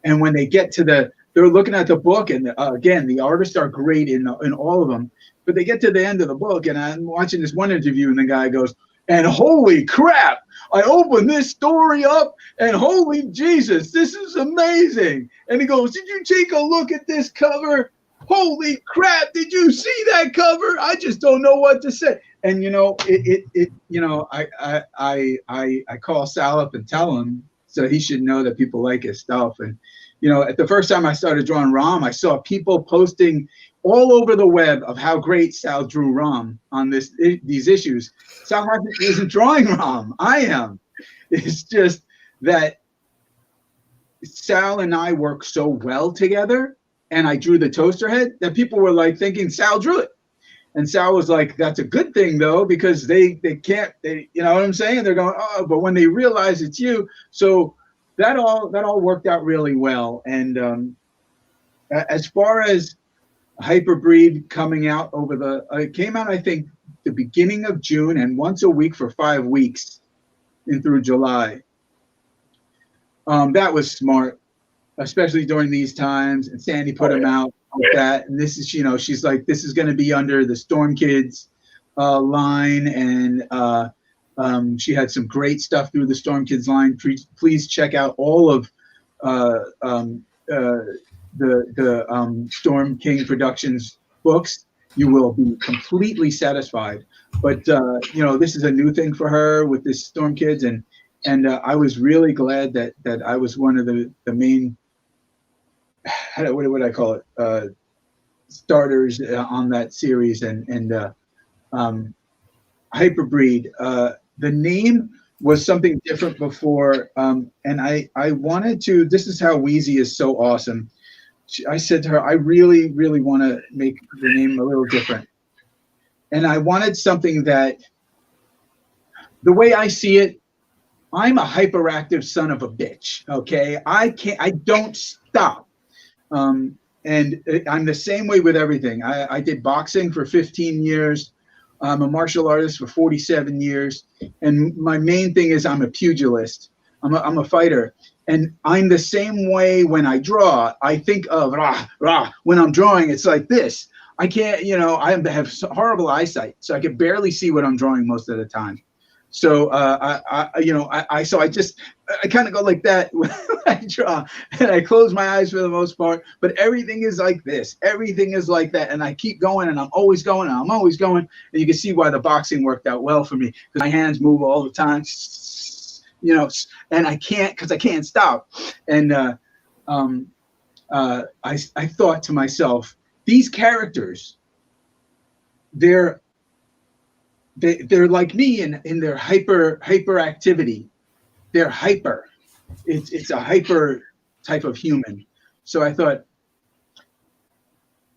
and when they get to they're looking at the book, and again, the artists are great in all of them, but they get to the end of the book, and I'm watching this one interview, and the guy goes, and holy crap, I opened this story up, and holy Jesus, this is amazing. And he goes, did you take a look at this cover? Holy crap, did you see that cover? I just don't know what to say. And I call Sal up and tell him, so he should know that people like his stuff. And at the first time I started drawing ROM, I saw people posting all over the web of how great Sal drew ROM on these issues. Sal isn't drawing ROM. I am. It's just that Sal and I work so well together, and I drew the toaster head, that people were like thinking Sal drew it. And Sal was like, that's a good thing though, because they can't, you know what I'm saying? They're going, oh, but when they realize it's you. So that all worked out really well. And as far as Hyperbreed coming out it came out, I think, the beginning of June, and once a week for 5 weeks in through July. That was smart, especially during these times. And Sandy put him out like that. And this is, she's like, this is going to be under the Storm Kids line. And she had some great stuff through the Storm Kids line. Please check out all of the Storm King Productions books. You will be completely satisfied. But, this is a new thing for her with this Storm Kids. And I was really glad that I was one of the main, what would I call it, starters on that series. And Hyperbreed, the name was something different before, and I wanted to. This is how Wheezy is so awesome. I said to her, I really, really want to make the name a little different, and I wanted something that, the way I see it, I'm a hyperactive son of a bitch. Okay, I don't stop. And And I'm the same way with everything. I did boxing for 15 years. I'm a martial artist for 47 years. And my main thing is I'm a pugilist. I'm a fighter. And I'm the same way when I draw. I think of rah, rah. When I'm drawing, it's like this. I can't, I have horrible eyesight, so I can barely see what I'm drawing most of the time. So I kind of go like that when I draw, and I close my eyes for the most part. But everything is like this. Everything is like that, and I keep going, and I'm always going, and I'm always going. And you can see why the boxing worked out well for me, because my hands move all the time, and I can't stop. And I thought to myself, these characters, they're like me in their hyperactivity. They're hyper. It's a hyper type of human. So I thought,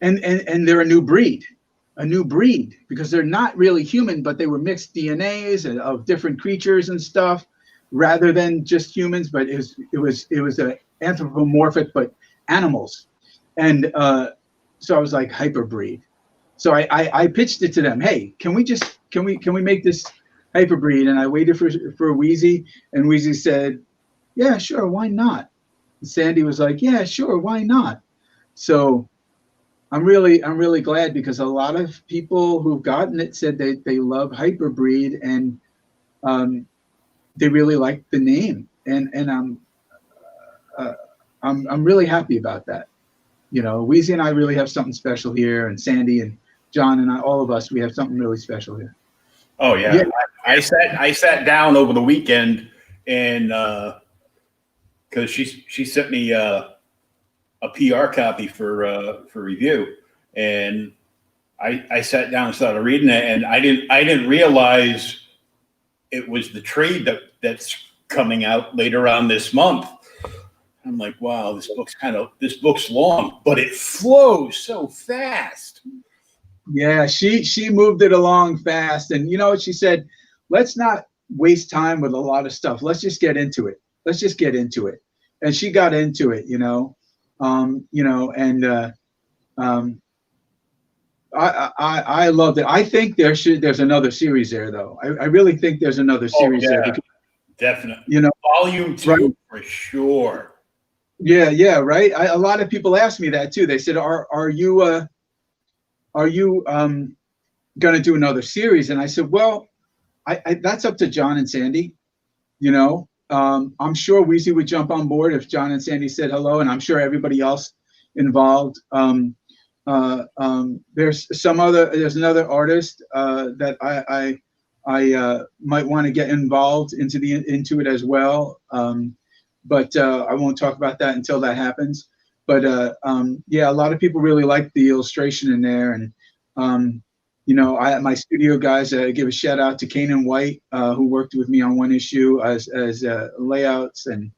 and they're a new breed because they're not really human, but they were mixed DNAs of different creatures and stuff, rather than just humans. But it was a anthropomorphic, but animals, and so I was like hyper breed. So I pitched it to them. Hey, can we make this hyper breed? And I waited for Wheezy, and Wheezy said, yeah, sure, why not? And Sandy was like, yeah, sure, why not? So I'm really glad, because a lot of people who've gotten it said they love hyper breed, and they really like the name, and I'm really happy about that. Weezy and I really have something special here, and Sandy and John and I, all of us, we have something really special here. Oh yeah. I sat down over the weekend, and because she sent me a PR copy for review, and I sat down and started reading it, and I didn't realize it was the trade that's coming out later on this month. I'm like, wow, this book's long, but it flows so fast. Yeah, she moved it along fast. And you know what she said? Let's not waste time with a lot of stuff. Let's just get into it. And she got into it, I loved it. I think there's another series there, though. I really think there's another series there. Because, definitely. Volume 2, right? For sure. Yeah, right. A lot of people ask me that too. They said, "Are you going to do another series?" And I said, "Well, I that's up to John and Sandy. I'm sure Weezy would jump on board if John and Sandy said hello, and I'm sure everybody else involved. There's another artist that I might want to get involved into it as well." But I won't talk about that until that happens. But yeah, a lot of people really like the illustration in there, and my studio guys, give a shout out to Kanan White, who worked with me on one issue as layouts, and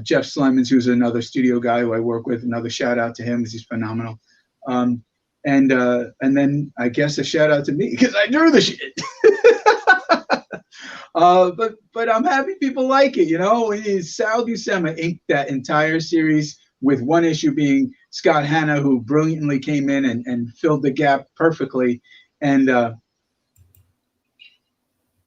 Jeff Slemons, who's another studio guy who I work with. Another shout out to him, because he's phenomenal. And then I guess a shout out to me, because I drew the shit. But I'm happy people like it. Sal Buscema inked that entire series, with one issue being Scott Hanna, who brilliantly came in and filled the gap perfectly. And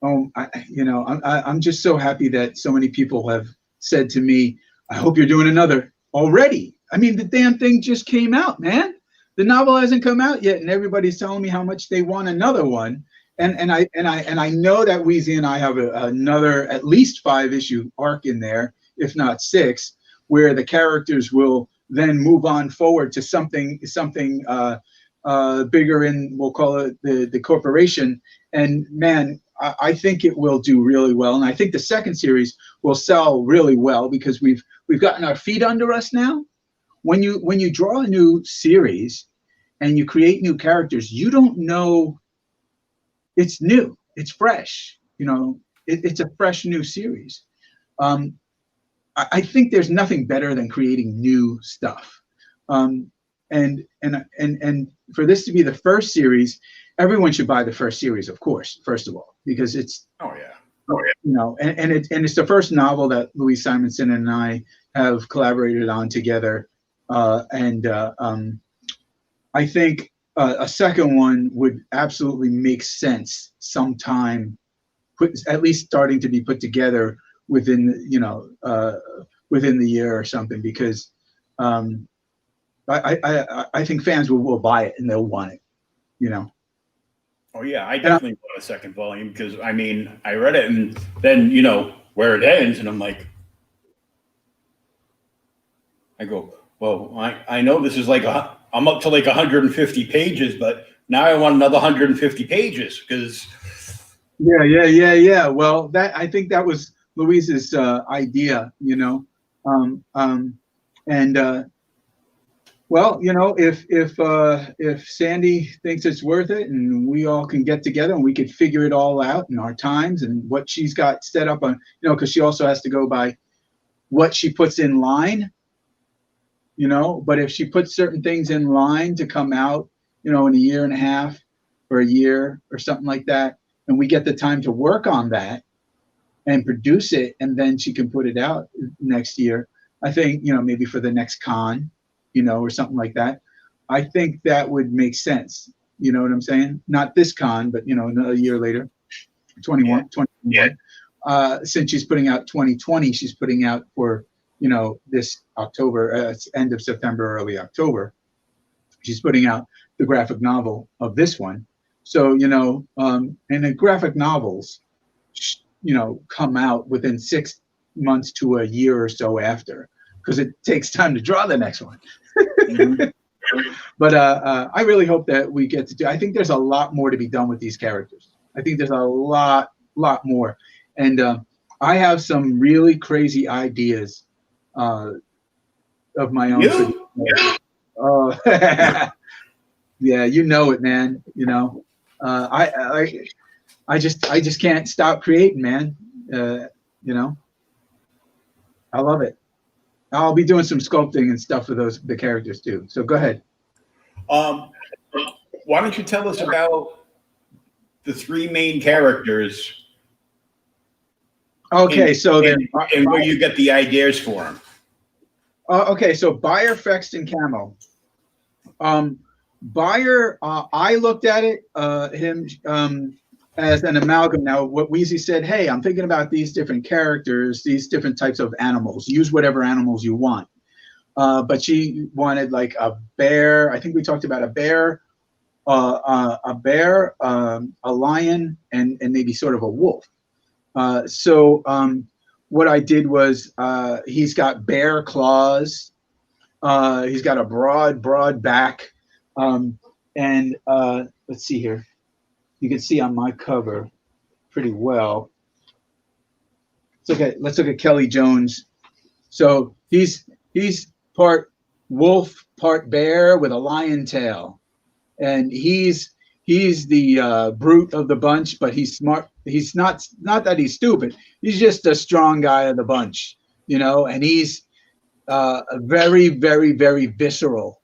I'm just so happy that so many people have said to me, "I hope you're doing another already." I mean, the damn thing just came out, man. The novel hasn't come out yet, and everybody's telling me how much they want another one. And I know that Weezy and I have another at least 5-issue arc in there, if not 6, where the characters will then move on forward to something bigger in, we'll call it the corporation. And man, I think it will do really well. And I think the second series will sell really well, because we've gotten our feet under us now. When you draw a new series and you create new characters, you don't know. It's new. It's fresh. It's a fresh new series. I think there's nothing better than creating new stuff. And for this to be the first series, everyone should buy the first series, of course, first of all, because it's and it's the first novel that Louise Simonson and I have collaborated on together. And I think a second one would absolutely make sense sometime, at least starting to be put together within, within the year or something, because I think fans will buy it and they'll want it, Oh yeah, I definitely want a second volume because I mean I read it and then where it ends and I'm like, I go, well, I know this is like I'm up to like 150 pages, but now I want another 150 pages because. Yeah. Well, I think that was Louise's idea, and well, if Sandy thinks it's worth it, and we all can get together and we could figure it all out in our times and what she's got set up on, because she also has to go by what she puts in line, But if she puts certain things in line to come out, in a year and a half or a year or something like that, and we get the time to work on that and produce it, and then she can put it out next year. I think, maybe for the next con, or something like that. I think that would make sense. You know what I'm saying? Not this con, but another year later, 21. Yeah. Since she's putting out 2020, she's putting out for this October, end of September, early October. She's putting out the graphic novel of this one. So and the graphic novels, come out within 6 months to a year or so after, because it takes time to draw the next one. Mm-hmm. But I really hope that we get to do. I think there's a lot more to be done with these characters. I think there's a lot more, and I have some really crazy ideas of my own. Yeah, it, man. I just can't stop creating, man. I love it. I'll be doing some sculpting and stuff for the characters too. So go ahead. Why don't you tell us about the three main characters? Okay, and where you get the ideas for them. Okay, so Buyer, Fext, and Camo. Buyer, I looked at it, him as an amalgam. Now, what Wheezy said, hey, I'm thinking about these different characters, these different types of animals. Use whatever animals you want. But she wanted like a bear. I think we talked about a bear, a lion, and maybe sort of a wolf. So what I did was he's got bear claws. He's got a broad back. And let's see here. You can see on my cover pretty well. Let's look at Kelly Jones. So he's part wolf, part bear with a lion tail, and he's the brute of the bunch, but he's smart. He's not that he's stupid. He's just a strong guy of the bunch, and he's very, very, very visceral.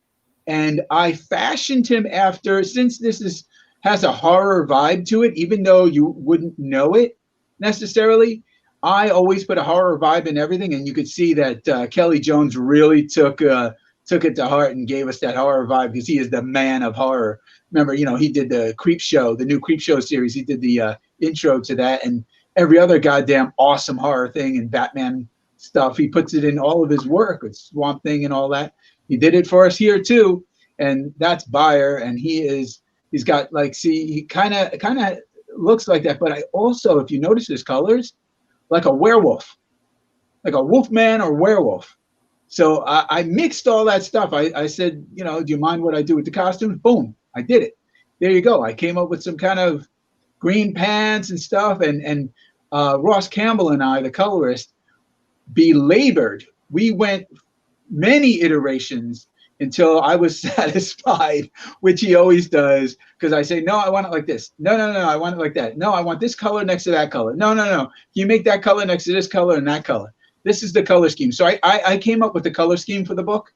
And I fashioned him after, since this has a horror vibe to it, even though you wouldn't know it necessarily. I always put a horror vibe in everything, and you could see that Kelly Jones really took it to heart and gave us that horror vibe, because he is the man of horror. Remember, he did the Creep Show, the new Creep Show series. He did the intro to that, and every other goddamn awesome horror thing and Batman stuff. He puts it in all of his work with Swamp Thing and all that. He did it for us here too, and that's Buyer, and he's got he kind of looks like that, but I also, if you notice his colors, like a werewolf, like a wolf man or werewolf. So I mixed all that stuff. I said, do you mind what I do with the costumes? Boom, I did it. There you go. I came up with some kind of green pants and stuff, and Ross Campbell and I, the colorist, belabored. We went many iterations until I was satisfied, which he always does, because I say, no, I want it like this. No, I want it like that. No, I want this color next to that color. No. You make that color next to this color and that color. This is the color scheme. So I came up with the color scheme for the book,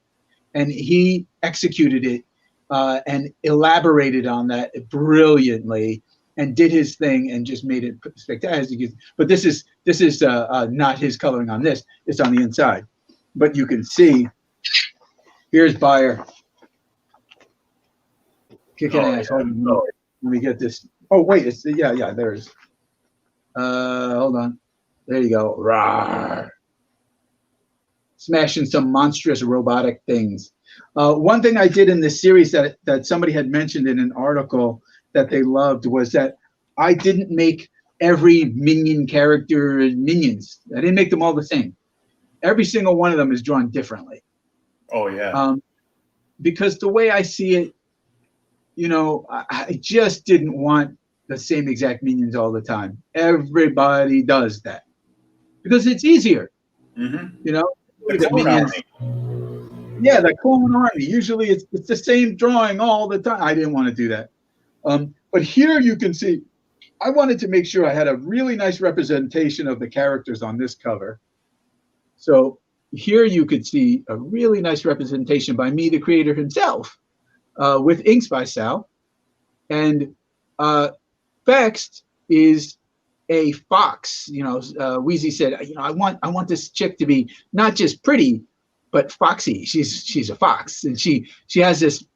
and he executed it and elaborated on that brilliantly and did his thing and just made it spectacular. But this is not his coloring on this. It's on the inside. but you can see here's Bayer kicking ass. Yeah. Let me get this. Oh wait, it's yeah. There's. Hold on. There you go. Rawr. Smashing some monstrous robotic things. One thing I did in this series that somebody had mentioned in an article that they loved was that I didn't make every minion character minions. I didn't make them all the same. Every single one of them is drawn differently. Oh yeah. Because the way I see it, I just didn't want the same exact minions all the time. Everybody does that because it's easier. Mm-hmm. The minions. Yeah, the clone army. Usually it's the same drawing all the time. I didn't want to do that. But here you can see, I wanted to make sure I had a really nice representation of the characters on this cover. So here you could see a really nice representation by me, the creator himself, with inks by Sal. And Vext is a fox. Wheezy said, I want this chick to be not just pretty, but foxy. She's a fox, and she has this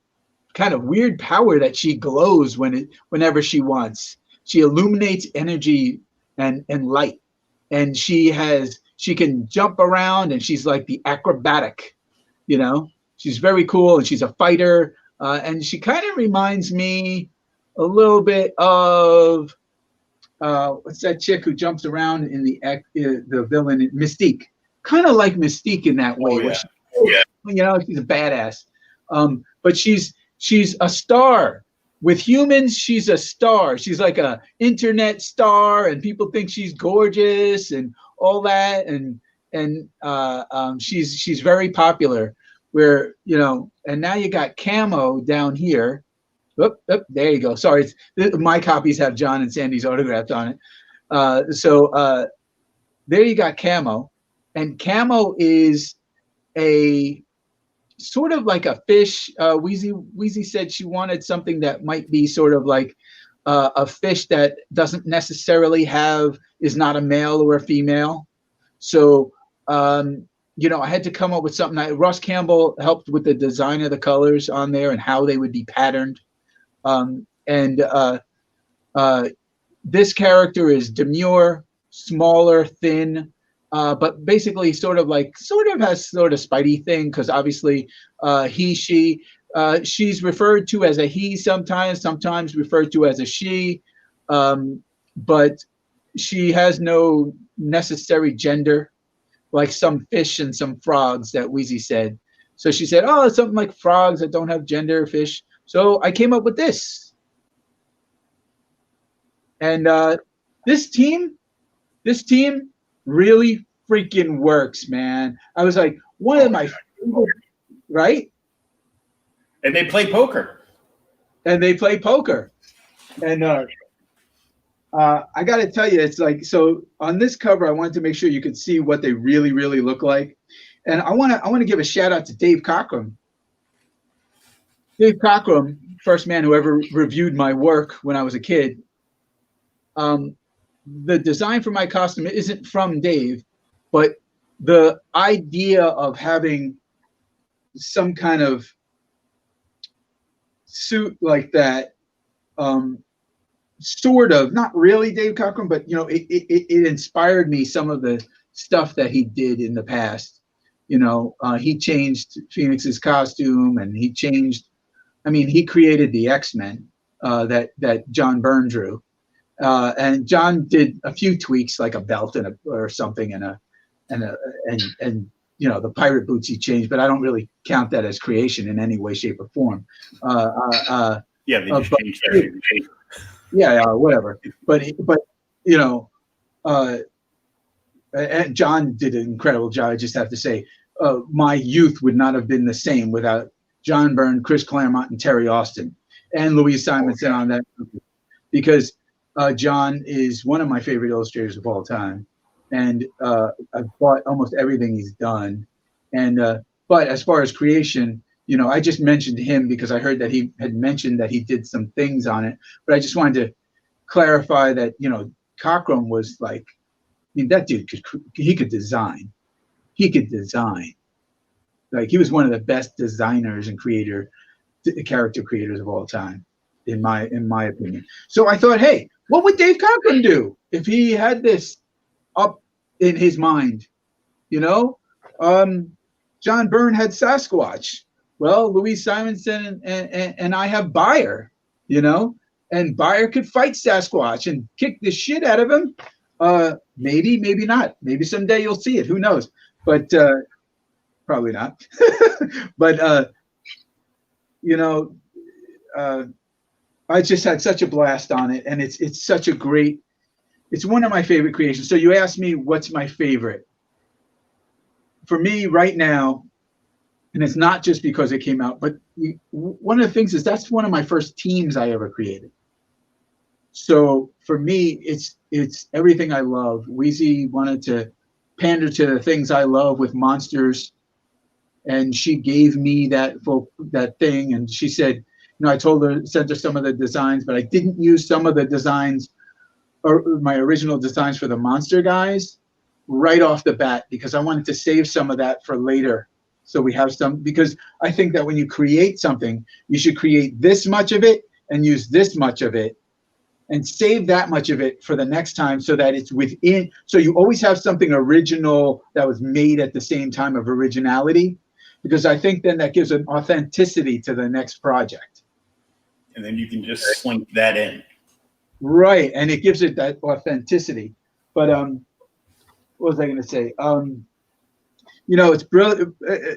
kind of weird power that she glows whenever she wants. She illuminates energy and light, and she can jump around, and she's like the acrobatic. She's very cool, and she's a fighter, and she kind of reminds me a little bit of what's that chick who jumps around in the villain Mystique? Kind of like Mystique in that way. Oh, yeah. She's a badass. But she's a star. With humans, she's a star. She's like a internet star, and people think she's gorgeous and all that. And she's very popular. And now you got Camo down here. There you go. Sorry, my copies have John and Sandy's autographs on it. So there you got Camo, and Camo is a sort of like a fish. Wheezy said she wanted something that might be sort of like a fish that doesn't necessarily is not a male or a female. So I had to come up with something. Ross Campbell helped with the design of the colors on there and how they would be patterned. This character is demure, smaller, thin, but basically sort of has sort of Spidey thing, because obviously she's referred to as a he sometimes referred to as a she, but she has no necessary gender, like some fish and some frogs that Wheezy said. So she said, oh, it's something like frogs that don't have gender, fish. So I came up with this. And this team really freaking works, man. I was like, one of my favorite, right? And they play poker. And I got to tell you, it's like, so on this cover, I wanted to make sure you could see what they really, really look like. And I want to give a shout out to Dave Cockrum. Dave Cockrum, first man who ever reviewed my work when I was a kid. The design for my costume isn't from Dave, but the idea of having some kind of suit like that, sort of, not really Dave Cockrum, but it inspired me, some of the stuff that he did in the past. He changed Phoenix's costume, and he created the X-Men that John Byrne drew. And John did a few tweaks, like a belt or something, and the pirate boots he changed, but I don't really count that as creation in any way, shape, or form. They just changed everything. Yeah, whatever. But and John did an incredible job. I just have to say, my youth would not have been the same without John Byrne, Chris Claremont, and Terry Austin, and Louise Simonson on that, because John is one of my favorite illustrators of all time, and I've bought almost everything he's done. And but as far as creation, I just mentioned him because I heard that he had mentioned that he did some things on it. But I just wanted to clarify that Cockrum was like, that dude could design. He could design. Like he was one of the best designers and character creators of all time, in my opinion. So I thought, hey, what would Dave Cockrum do if he had this up in his mind? You know, John Byrne had Sasquatch. Well, Louise Simonson and I have Bayer, you know, and Bayer could fight Sasquatch and kick the shit out of him. Maybe, maybe not. Maybe someday you'll see it. Who knows? But probably not. But you know, I just had such a blast on it, and it's such a great. It's one of my favorite creations. So you asked me what's my favorite. For me right now, and it's not just because it came out, but one of the things is that's one of my first teams I ever created. So for me, it's everything I love. Weezy wanted to pander to the things I love with monsters, and she gave me that thing, and she said, you know, I sent her some of the designs, but I didn't use some of the designs or my original designs for the monster guys right off the bat, because I wanted to save some of that for later. So we have some, because I think that when you create something, you should create this much of it and use this much of it and save that much of it for the next time, so that it's within, so you always have something original that was made at the same time of originality, because I think then that gives an authenticity to the next project. And then you can just slink that in. Right, and it gives it that authenticity. But what was I going to say? You know, it's brilliant.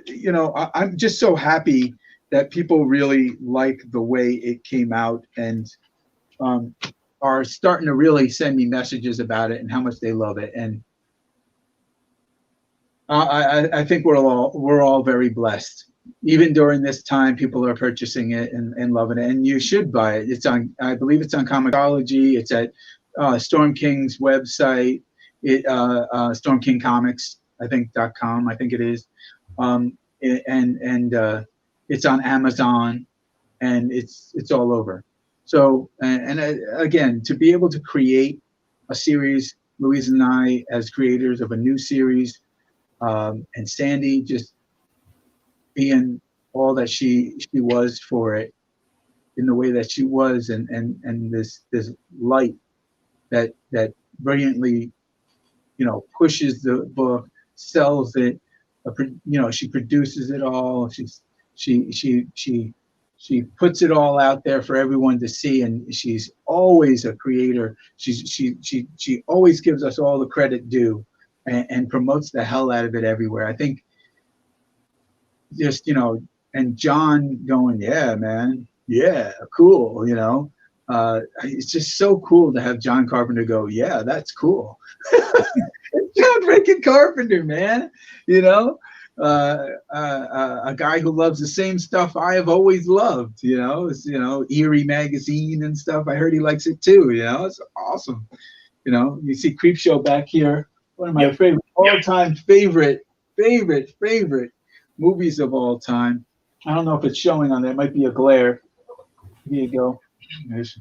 You know, I'm just so happy that people really like the way it came out, and are starting to really send me messages about it and how much they love it. And I think we're all very blessed. Even during this time, people are purchasing it and loving it, and you should buy it. It's on, I believe it's on Comixology. It's at Storm King's website. Storm King Comics, I think .com. I think it is, and it's on Amazon, and it's all over. So and again, to be able to create a series, Louise and I as creators of a new series, and Sandy just being all that she was for it in the way that she was, and this light that brilliantly, you know, pushes the book, sells it, you know, she produces it all, she puts it all out there for everyone to see, and she's always a creator. She always gives us all the credit due, and promotes the hell out of it everywhere. I think just, you know, and John going, yeah, man, yeah, cool, you know. It's just so cool to have John Carpenter go, yeah, that's cool. John freaking Carpenter, man, you know, a guy who loves the same stuff I have always loved, you know. It's, you know, Eerie magazine and stuff. I heard he likes it too, you know. It's awesome. You know, you see Creepshow back here, one of my favorite all-time favorite movies of all time. I don't know if it's showing on there. It might be a glare. Here you go. There's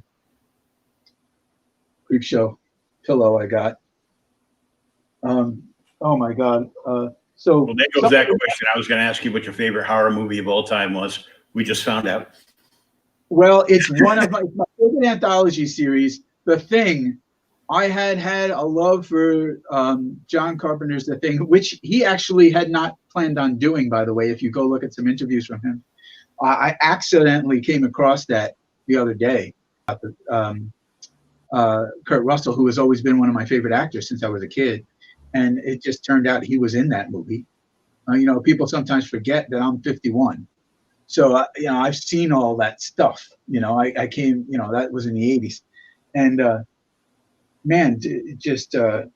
Creepshow pillow I got. Oh my God. So well, there goes that question. I was going to ask you what your favorite horror movie of all time was. We just found out. Well, it's one of my favorite anthology series, The Thing. I had a love for John Carpenter's The Thing, which he actually had not planned on doing, by the way. If you go look at some interviews from him, I accidentally came across that the other day. Kurt Russell, who has always been one of my favorite actors since I was a kid, and it just turned out he was in that movie. You know, people sometimes forget that I'm 51, so you know, I've seen all that stuff. You know, I came, you know, that was in the 80s, and man, just and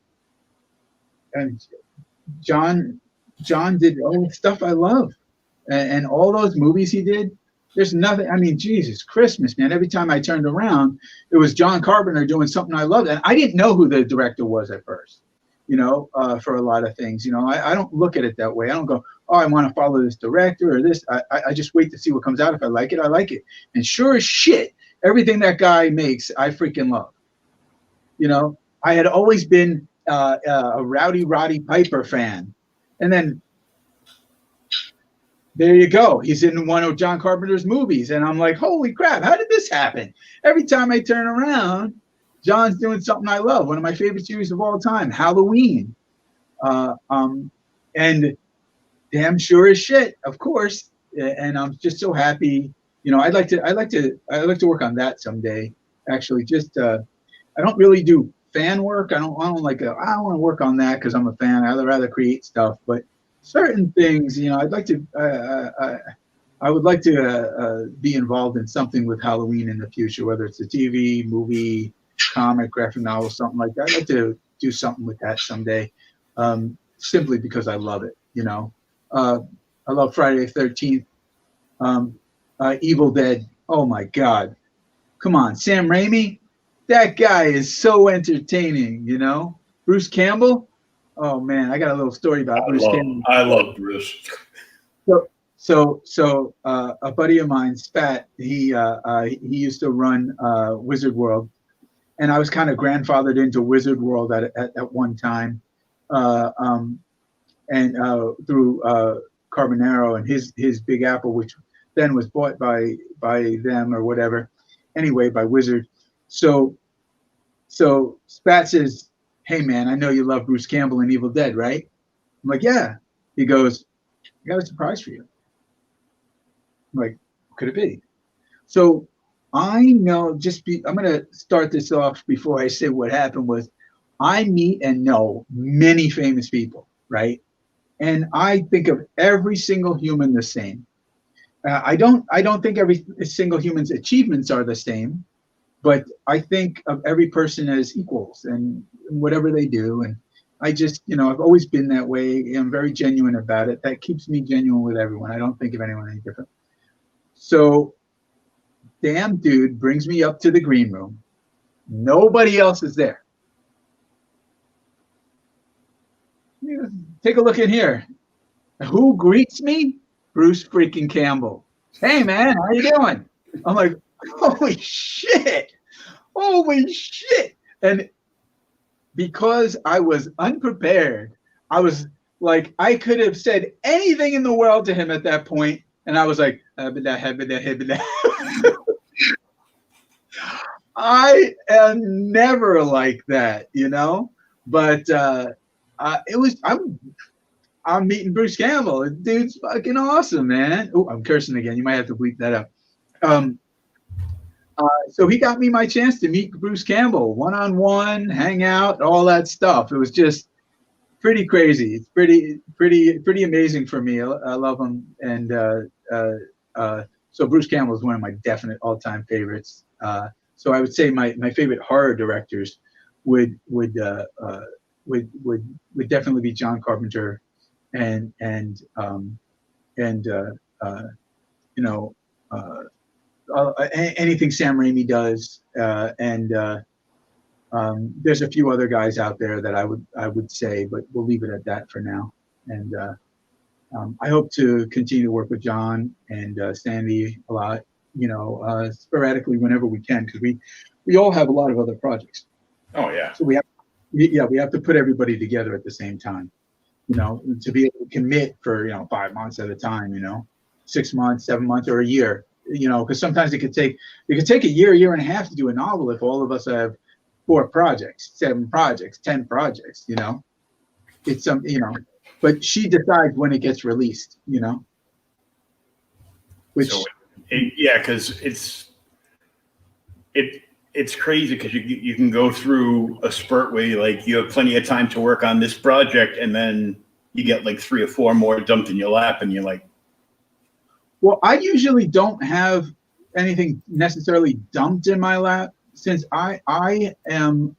John did all the stuff I love, and all those movies he did. There's nothing. I mean, Jesus Christmas, man! Every time I turned around, it was John Carpenter doing something I loved, and I didn't know who the director was at first. You know, for a lot of things, you know, I don't look at it that way. I don't go, oh, I want to follow this director or this. I just wait to see what comes out. If I like it, I like it. And sure as shit, everything that guy makes, I freaking love. You know, I had always been a Rowdy Roddy Piper fan, and then there you go. He's in one of John Carpenter's movies. And I'm like, holy crap, how did this happen? Every time I turn around, John's doing something I love. One of my favorite series of all time, Halloween. And damn sure as shit, of course. And I'm just so happy. You know, I'd like to work on that someday. Actually, just I don't really do fan work. I don't want to work on that because I'm a fan. I'd rather create stuff. But certain things, you know, I'd like to. I would like to be involved in something with Halloween in the future, whether it's a TV, movie, comic, graphic novel, something like that. I'd like to do something with that someday, simply because I love it. You know, I love Friday the 13th, Evil Dead. Oh my God, come on, Sam Raimi, that guy is so entertaining. You know, Bruce Campbell. Oh man, I got a little story about Bruce Campbell. I love Bruce. So a buddy of mine, Spat, he used to run Wizard World, and I was kind of grandfathered into Wizard World at one time, and through Carbonaro and his Big Apple, which then was bought by them or whatever. Anyway, by Wizard. So Spat says, "Hey man, I know you love Bruce Campbell and Evil Dead, right?" I'm like, "Yeah." He goes, "I got a surprise for you." I'm like, what could it be? So I know, I'm going to start this off before I say what happened was I meet and know many famous people, right? And I think of every single human the same. I don't think every single human's achievements are the same, but I think of every person as equals and whatever they do. And I just, you know, I've always been that way. I'm very genuine about it. That keeps me genuine with everyone. I don't think of anyone any different. So, damn dude brings me up to the green room. Nobody else is there. Take a look in here. Who greets me? Bruce freaking Campbell. Hey man, how you doing? I'm like, holy shit. Holy shit. And because I was unprepared, I was like, I could have said anything in the world to him at that point, and I was like, I am never like that, you know. But I'm meeting Bruce Campbell. The dude's fucking awesome, man. Oh, I'm cursing again. You might have to bleep that up. So he got me my chance to meet Bruce Campbell one-on-one, hang out, all that stuff. It was just pretty crazy. It's pretty amazing for me. I love him, and so Bruce Campbell is one of my definite all-time favorites. So I would say my favorite horror directors would definitely be John Carpenter and you know, anything Sam Raimi does, and there's a few other guys out there that I would say, but we'll leave it at that for now. And I hope to continue to work with John and Sandy a lot, you know, sporadically whenever we can, because we all have a lot of other projects. Oh yeah. So we have to put everybody together at the same time, you know, to be able to commit for, you know, 5 months at a time, you know, 6 months, 7 months, or a year, you know, because sometimes it could take a year and a half to do a novel if all of us have 4 projects, 7 projects, 10 projects, you know. It's you know, but she decides when it gets released, you know. Which yeah, because it's crazy because you can go through a spurt where you have plenty of time to work on this project, and then you get like 3 or 4 more dumped in your lap, and you're like, well, I usually don't have anything necessarily dumped in my lap, since I am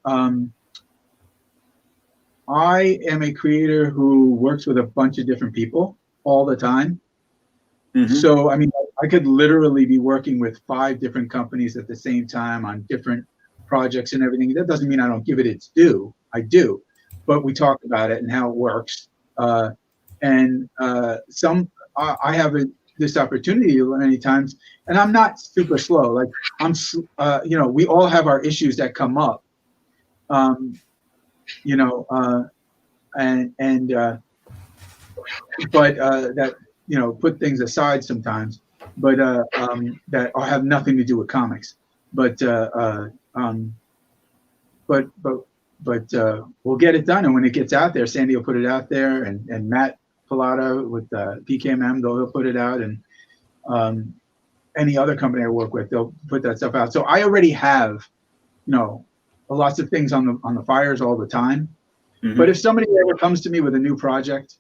a creator who works with a bunch of different people all the time. Mm-hmm. So, I mean, I could literally be working with 5 different companies at the same time on different projects and everything. That doesn't mean I don't give it its due. I do, but we talk about it and how it works. I have this opportunity many times, and I'm not super slow. Like you know, we all have our issues that come up, you know, but that put things aside sometimes, but that have nothing to do with comics. But but we'll get it done, and when it gets out there, Sandy will put it out there, and Matt Pilata with PKMM, they'll put it out, and any other company I work with, they'll put that stuff out. So I already have, lots of things on the fires all the time. Mm-hmm. But if somebody ever comes to me with a new project,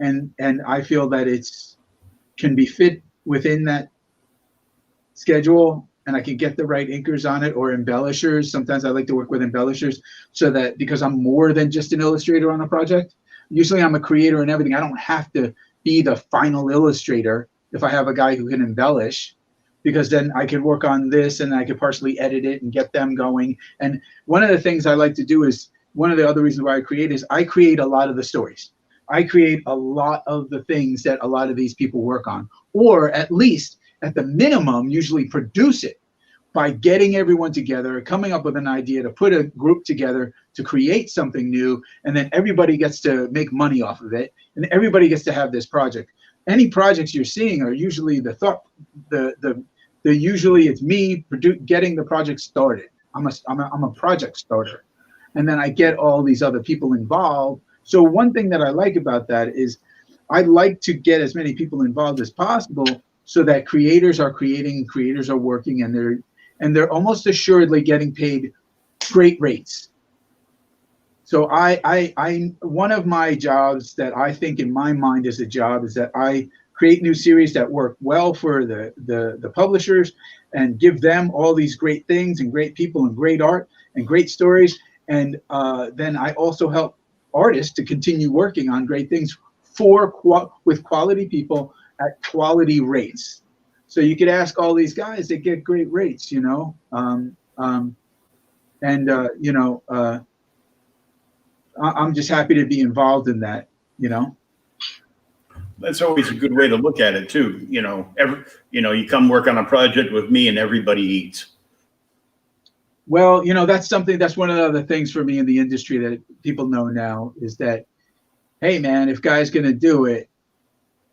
and I feel that can be fit within that schedule, and I can get the right inkers on it or embellishers. Sometimes I like to work with embellishers, so that because I'm more than just an illustrator on a project. Usually I'm a creator and everything. I don't have to be the final illustrator if I have a guy who can embellish, because then I can work on this and I can partially edit it and get them going. And one of the things I like to do is, one of the other reasons why I create is I create a lot of the stories. I create a lot of the things that a lot of these people work on, or at least at the minimum, usually produce it by getting everyone together, coming up with an idea to put a group together to create something new, and then everybody gets to make money off of it, and everybody gets to have this project. Any projects you're seeing are usually usually it's me getting the project started. I'm a project starter, and then I get all these other people involved. So one thing that I like about that is I like to get as many people involved as possible, so that creators are creating, creators are working, and they're almost assuredly getting paid great rates. So one of my jobs that I think in my mind is a job is that I create new series that work well for the publishers and give them all these great things and great people and great art and great stories. And then I also help artists to continue working on great things with quality people at quality rates. So you could ask all these guys, they get great rates, I'm just happy to be involved in that, That's always a good way to look at it too. You come work on a project with me and everybody eats. Well, that's one of the other things for me in the industry that people know now is that, hey man, if guy's going to do it,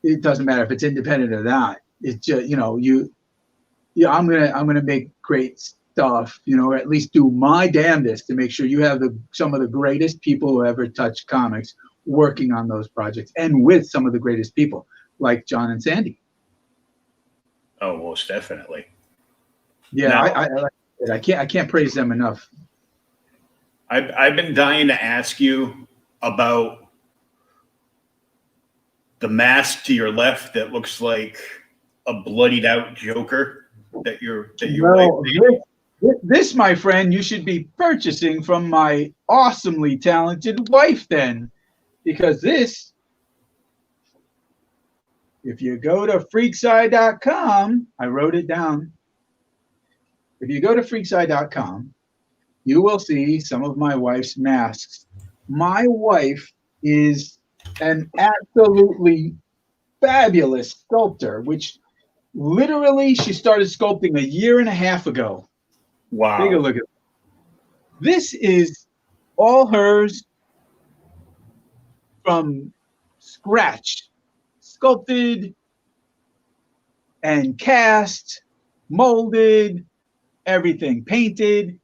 it doesn't matter if it's independent or not. It's just, I'm going to make great stuff, or at least do my damnedest to make sure you have some of the greatest people who ever touched comics working on those projects, and with some of the greatest people like John and Sandy. Oh, most definitely. Yeah, now, I can't praise them enough. I've been dying to ask you about the mask to your left that looks like a bloodied out Joker that your wife made. This, my friend, you should be purchasing from my awesomely talented wife then, because this, if you go to freakside.com, I wrote it down. If you go to freakside.com, you will see some of my wife's masks. My wife is an absolutely fabulous sculptor, which literally she started sculpting 1.5 years ago. Wow. Take a look at it. This is all hers from scratch, sculpted and cast, molded, everything painted.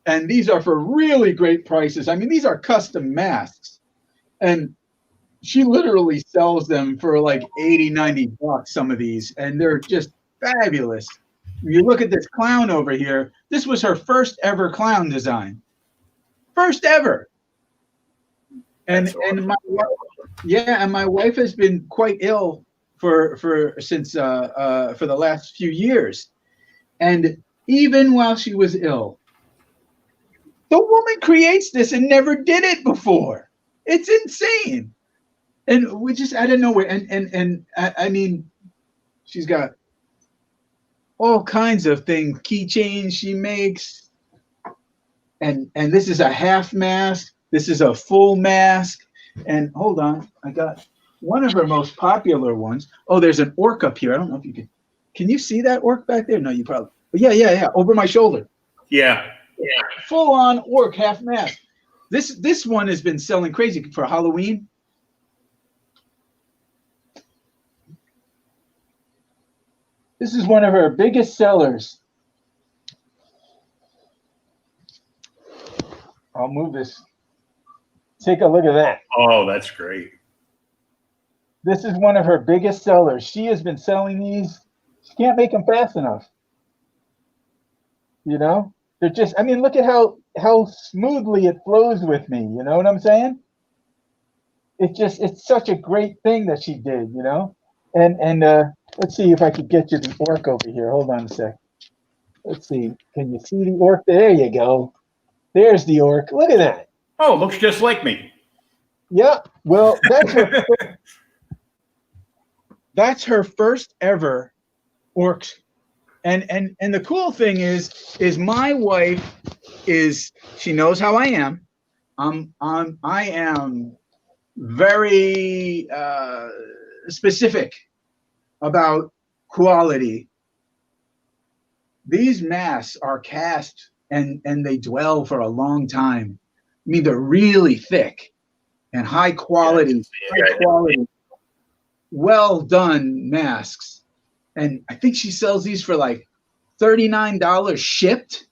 And these are for really great prices. I mean, these are custom masks. And she literally sells them for like $80-90, some of these. And they're just fabulous. You look at this clown over here. This was her first ever clown design. First ever. And my wife has been quite ill for the last few years. And even while she was ill, the woman creates this and never did it before. It's insane. And we just out of nowhere. And I mean, she's got all kinds of things, keychains she makes. And this is a half mask. This is a full mask. And hold on, I got one of her most popular ones. Oh, there's an orc up here. I don't know if you can you see that orc back there? No, you probably, but yeah, over my shoulder. Yeah. Full on orc half mask. This one has been selling crazy for Halloween. This is one of her biggest sellers. I'll move this. Take a look at that. Oh, that's great. This is one of her biggest sellers. She has been selling these. She can't make them fast enough. You know, they're just, I mean, look at how smoothly it flows with me. You know what I'm saying? It's such a great thing that she did, you know? And let's see if I could get you the orc over here. Hold on a sec. Let's see. Can you see the orc? There you go. There's the orc. Look at that. Oh, looks just like me. Yeah. Well, that's her first ever orc. And the cool thing is my wife she knows how I am. I am very specific about quality. These masks are cast and they dwell for a long time. I mean, they're really thick and high quality, well done masks. And I think she sells these for like $39 shipped,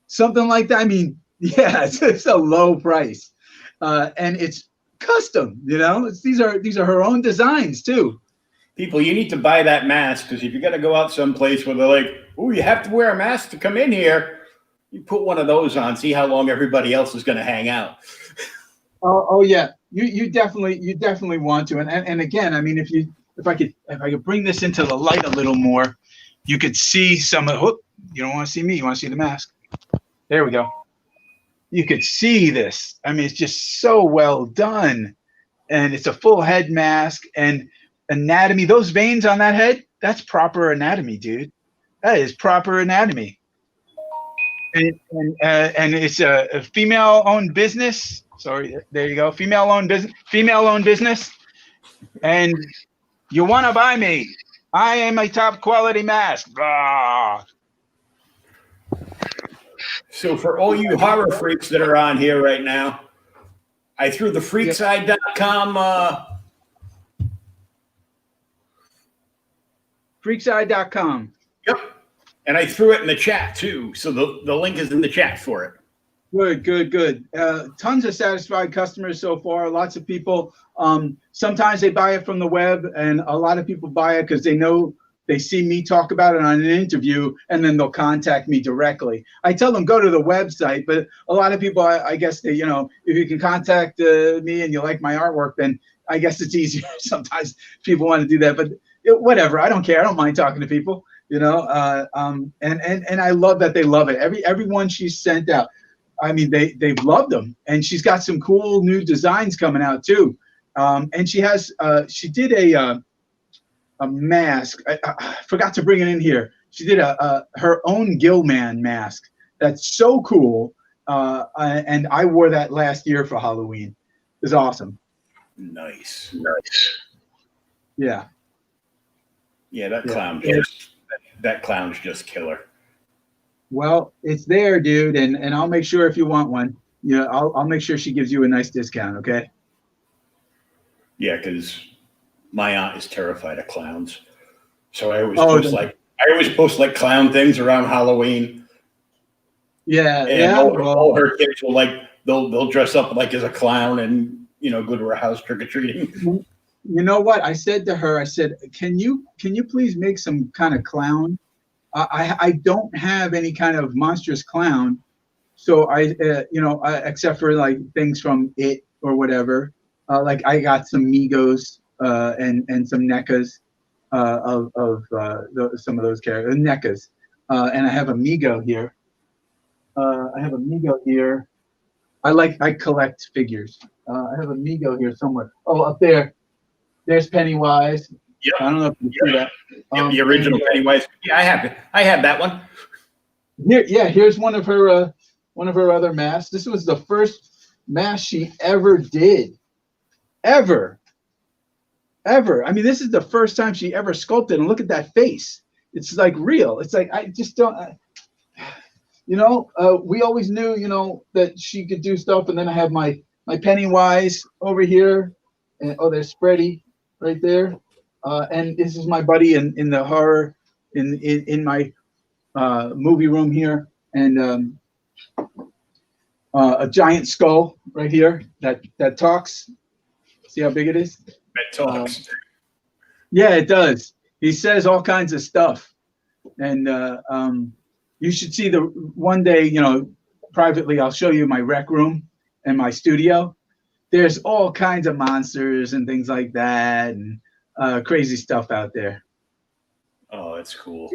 something like that. I mean, yeah, it's a low price, and it's custom. You know, these are her own designs too. People, you need to buy that mask, because if you got to go out someplace where they're like, "Oh, you have to wear a mask to come in here," you put one of those on. See how long everybody else is going to hang out. Oh yeah, you definitely want to. And again, I mean, if I could bring this into the light a little more, you could see some of. Oh, you don't want to see me. You want to see the mask. There we go. You could see this. I mean, it's just so well done, and it's a full head mask and anatomy. Those veins on that head, that's proper anatomy, dude. That is proper anatomy. And it's a female-owned business. Sorry, there you go. Female-owned business. And you want to buy me? I am a top quality mask. Ah. So for all you horror freaks that are on here right now, I threw the freakside.com. Freakside.com. Yep. And I threw it in the chat too. So the link is in the chat for it. Good. Tons of satisfied customers so far. Lots of people. Sometimes they buy it from the web, and a lot of people buy it because they see me talk about it on an interview, and then they'll contact me directly. I tell them go to the website, but a lot of people, I guess they, you know, if you can contact me and you like my artwork, then I guess it's easier. Sometimes people want to do that, but whatever. I don't care. I don't mind talking to people, you know. And I love that they love it. Everyone she's sent out, I mean, they've loved them, and she's got some cool new designs coming out too. And she did a mask. I forgot to bring it in here. She did her own Gillman mask. That's so cool. And I wore that last year for Halloween. It was awesome. Nice. Yeah. Yeah, that clown's just killer. Well, it's there, dude, and I'll make sure if you want one, I'll make sure she gives you a nice discount, okay? Yeah, because my aunt is terrified of clowns, so I always post like clown things around Halloween. Yeah, and all her kids will they'll dress up like as a clown and go to her house trick or treating. You know what? I said to her, can you please make some kind of clown? I don't have any kind of monstrous clown, so except for like things from It or whatever. Like I got some Migos and some NECAs of some of those characters, NECAs, and I have a Migo here. I collect figures. I have a Migo here somewhere. Oh, up there. There's Pennywise. Yep. I don't know if you see that. The original Pennywise. Yeah, I have that one. Here's one of her other masks. This was the first mask she ever did. Ever. I mean, this is the first time she ever sculpted, and look at that face. It's like real. It's like I just don't. We always knew, that she could do stuff, and then I have my Pennywise over here, and there's Spready right there. And this is my buddy in the horror in my movie room here, and a giant skull right here that talks. See how big it is? That talks. Yeah, it does. He says all kinds of stuff, and you should see the one day. Privately, I'll show you my rec room and my studio. There's all kinds of monsters and things like that, and crazy stuff out there. Oh, that's cool.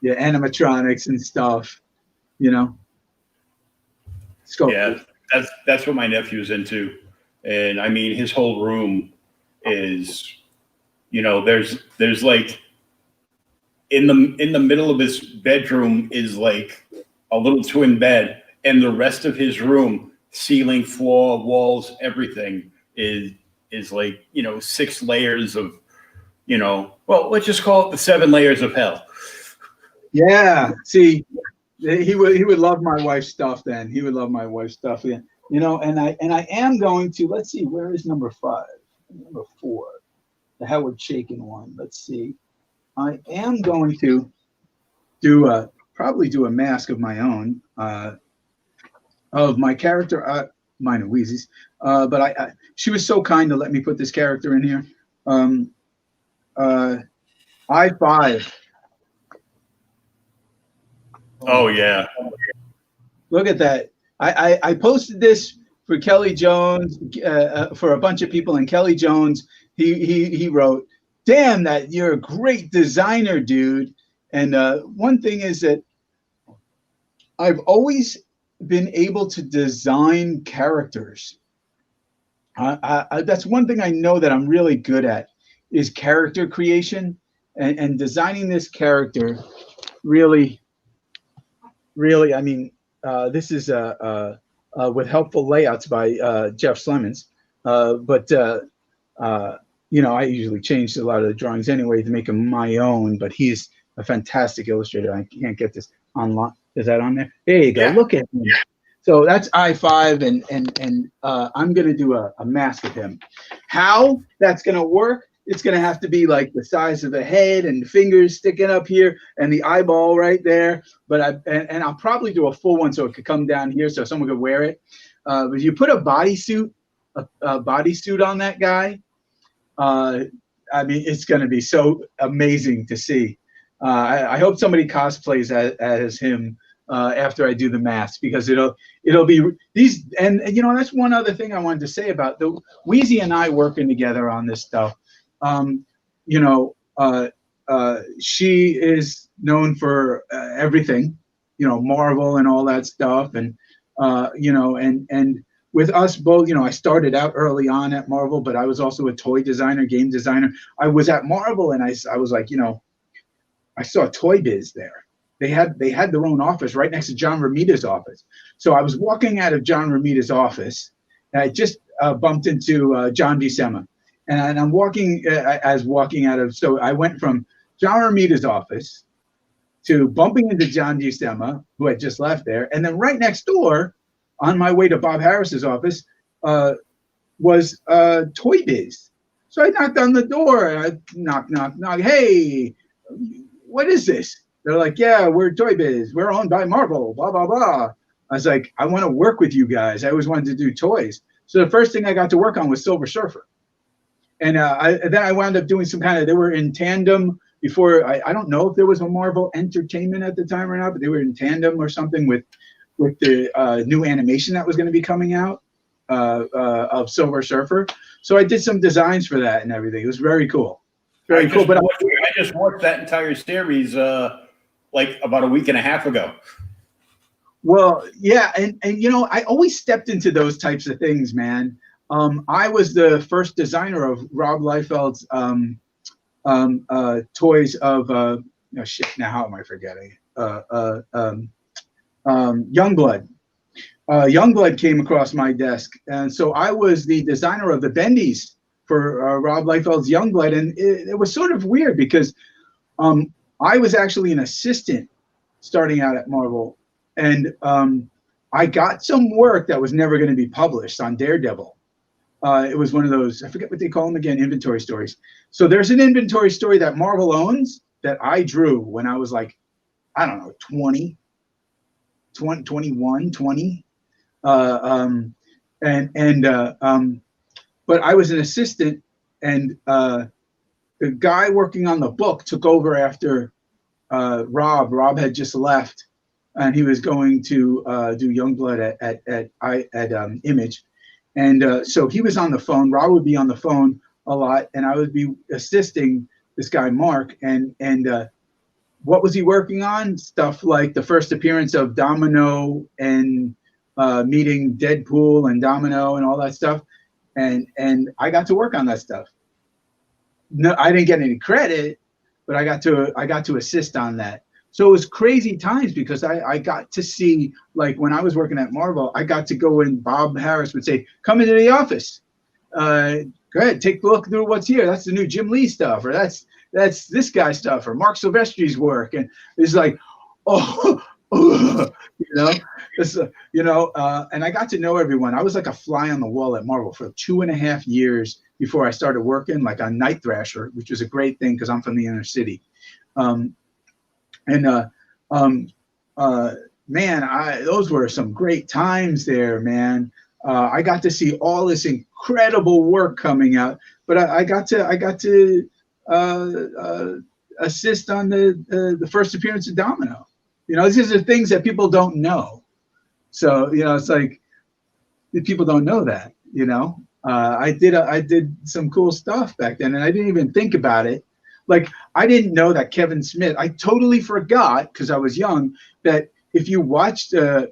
Yeah, animatronics and stuff. Yeah, that's what my nephew's into, and I mean his whole room is, there's like in the middle of his bedroom is like a little twin bed, and the rest of his room, ceiling, floor, walls, everything is like 6 layers of, well, let's just call it the 7 layers of hell. Yeah, see, he would love my wife's stuff. Then he would love my wife's stuff. And I am going to, let's see, where is number 5, number 4, the Howard Chaykin one. Let's see, I am going to probably do a mask of my own of my character. Mine and Wheezy's, but she was so kind to let me put this character in here. I5. Oh yeah. Look at that. I posted this for Kelly Jones, for a bunch of people, and Kelly Jones, he wrote, "Damn, that you're a great designer, dude." And one thing is that I've always been able to design characters. That's one thing I know that I'm really good at, is character creation, and designing this character really, I mean, this is with helpful layouts by Jeff Slemons. But I usually change a lot of the drawings anyway to make them my own, but he's a fantastic illustrator. I can't get this online. Is that on there? There you go. Yeah. Look at him. So that's I5, and I'm going to do a mask of him. How that's going to work, it's going to have to be like the size of the head and fingers sticking up here and the eyeball right there. But I'll probably do a full one so it could come down here so someone could wear it. But if you put a bodysuit on that guy, I mean, it's going to be so amazing to see. I hope somebody cosplays as him after I do the mask, because it'll be these. And that's one other thing I wanted to say about the Wheezy and I working together on this stuff. She is known for everything, Marvel and all that stuff, and and with us both, I started out early on at Marvel, but I was also a toy designer, game designer. I was at Marvel, and I was like, I saw Toy Biz there. They had their own office right next to John Romita's office. So I was walking out of John Romita's office, and I just bumped into John Buscema. And I'm walking out of, so I went from John Romita's office to bumping into John Buscema, who had just left there. And then right next door, on my way to Bob Harris's office, was Toy Biz. So I knocked on the door, and I knock. Hey, what is this? They're like, yeah, we're Toy Biz. We're owned by Marvel, blah, blah, blah. I was like, I want to work with you guys. I always wanted to do toys. So the first thing I got to work on was Silver Surfer. And then I wound up doing some kind of, they were in tandem before, I don't know if there was a Marvel Entertainment at the time or not, but they were in tandem or something with the new animation that was going to be coming out of Silver Surfer. So I did some designs for that and everything. It was very cool. Very cool. But I just watched that entire series like about a week and a half ago. Well, yeah, and I always stepped into those types of things, man. I was the first designer of Rob Liefeld's toys of now how am I forgetting? Youngblood. Youngblood came across my desk, and so I was the designer of the bendies for Rob Liefeld's Youngblood, and it was sort of weird because I was actually an assistant starting out at Marvel, and I got some work that was never going to be published on Daredevil. It was one of those, I forget what they call them again, inventory stories. So there's an inventory story that Marvel owns that I drew when I was like, I don't know, 20, 21, 20. But I was an assistant, and the guy working on the book took over after Rob. Rob had just left, and he was going to do Youngblood at Image, and so he was on the phone. Rob would be on the phone a lot, and I would be assisting this guy Mark. And what was he working on? Stuff like the first appearance of Domino and meeting Deadpool and Domino and all that stuff, and I got to work on that stuff. No, I didn't get any credit, but I got to assist on that. So it was crazy times because I got to see, like when I was working at Marvel, I got to go in. Bob Harris would say, "Come into the office. Go ahead, take a look through what's here. That's the new Jim Lee stuff, or that's this guy's stuff, or Mark Silvestri's work." And it's like, oh, and I got to know everyone. I was like a fly on the wall at Marvel for 2.5 years before I started working like on Night Thrasher, which was a great thing because I'm from the inner city. Man, those were some great times there, man. I got to see all this incredible work coming out, but I got to assist on the first appearance of Domino. These are things that people don't know. So it's like people don't know that. I did some cool stuff back then, and I didn't even think about it. Like, I didn't know that Kevin Smith, I totally forgot because I was young, that if you watched the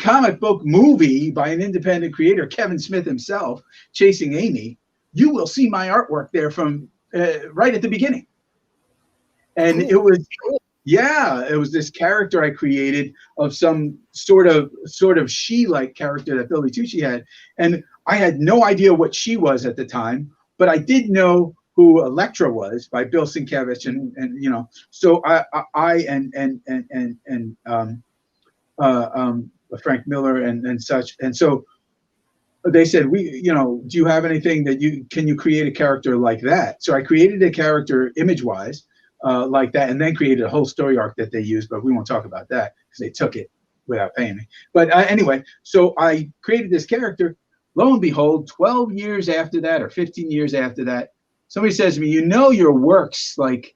comic book movie by an independent creator, Kevin Smith himself, Chasing Amy, you will see my artwork there from right at the beginning. And it was, it was this character I created of some sort of she-like character that Billy Tucci had. And I had no idea what she was at the time, but I did know who Elektra was by Bill Sienkiewicz, and so I Frank Miller and such, and so they said, do you have anything that can you create a character like that? So I created a character image-wise like that, and then created a whole story arc that they used, but we won't talk about that because they took it without paying me. But anyway, so I created this character. Lo and behold, 12 years after that, or 15 years after that, somebody says to me, your work's like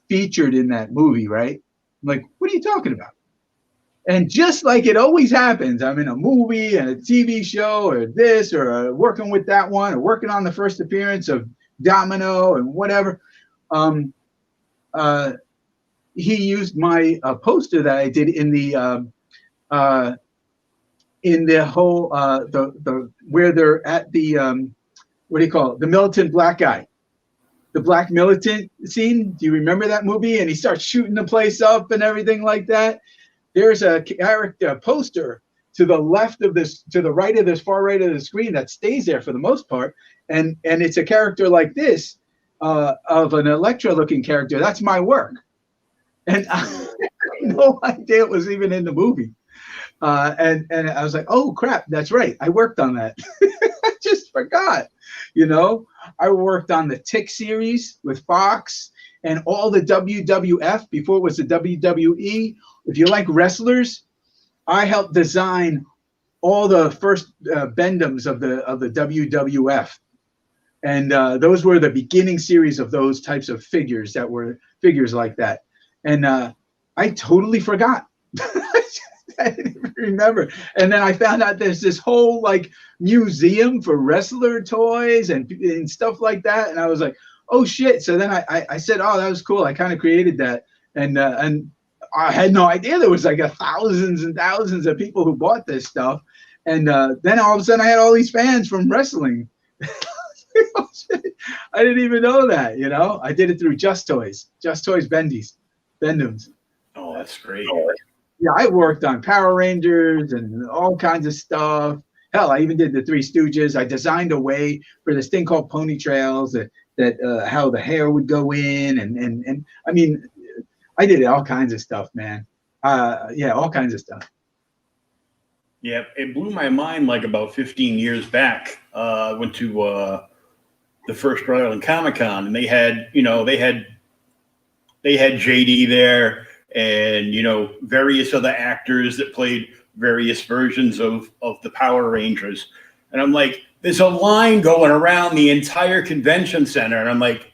featured in that movie, right? I'm like, what are you talking about? And just like it always happens, I'm in a movie and a TV show or this, or working with that one, or working on the first appearance of Domino and whatever. He used my poster that I did in the whole where they're at the what do you call it? The militant black guy, the black militant scene. Do you remember that movie? And he starts shooting the place up and everything like that. There's a character poster to the left of this, to the right of this, far right of the screen that stays there for the most part. And it's a character like this of an Elektra-looking character. That's my work. And I had no idea it was even in the movie. And I was like, oh crap, that's right. I worked on that. I just forgot. I worked on the Tick series with Fox and all the WWF before it was the WWE. If you like wrestlers, I helped design all the first Bendums of the WWF. And those were the beginning series of those types of figures that were figures like that. And I totally forgot. I didn't even remember. And then I found out there's this whole like museum for wrestler toys and stuff like that. And I was like, oh shit. So then I said, oh, that was cool. I kind of created that. And I had no idea there was like thousands and thousands of people who bought this stuff. And then all of a sudden I had all these fans from wrestling. I didn't even know that, I did it through Just Toys Bendums. Oh, that's great. Yeah, I worked on Power Rangers and all kinds of stuff. Hell, I even did the Three Stooges. I designed a way for this thing called pony trails that how the hair would go in, and I mean, I did all kinds of stuff, man. Yeah, all kinds of stuff. Yeah, it blew my mind like about 15 years back. I went to the first Rhode Island Comic-Con, and they had they had JD there, and various other actors that played various versions of the Power Rangers. And I'm like, there's a line going around the entire convention center, and I'm like,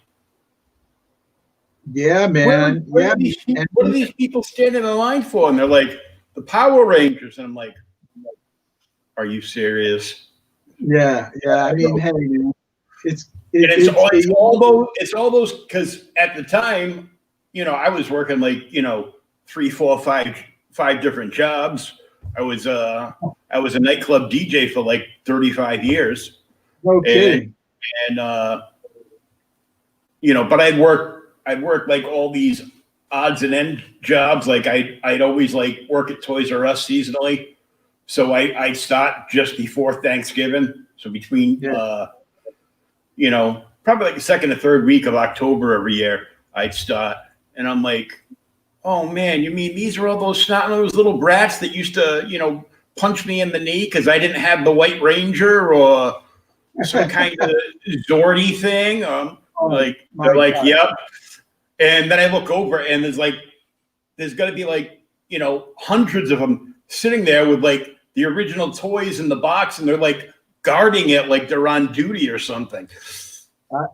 yeah, man, what are these people standing in line for? And they're like, the Power Rangers, and I'm like, are you serious? Yeah. I mean, hey, man, it's all those because at the time, I was working like 3, 4, 5 different jobs. I was a nightclub DJ for like 35 years. No kidding. And but I'd work like all these odds and end jobs. Like I'd always like work at Toys R Us seasonally. So I'd start just before Thanksgiving. So between probably like the second or third week of October every year, I'd start. And I'm like, oh man, you mean these are all those snot-nosed little brats that used to, punch me in the knee because I didn't have the White Ranger or some kind of Zordy thing? They're like, God. yep. And then I look over and there's got to be like, hundreds of them sitting there with like the original toys in the box, and they're like guarding it like they're on duty or something.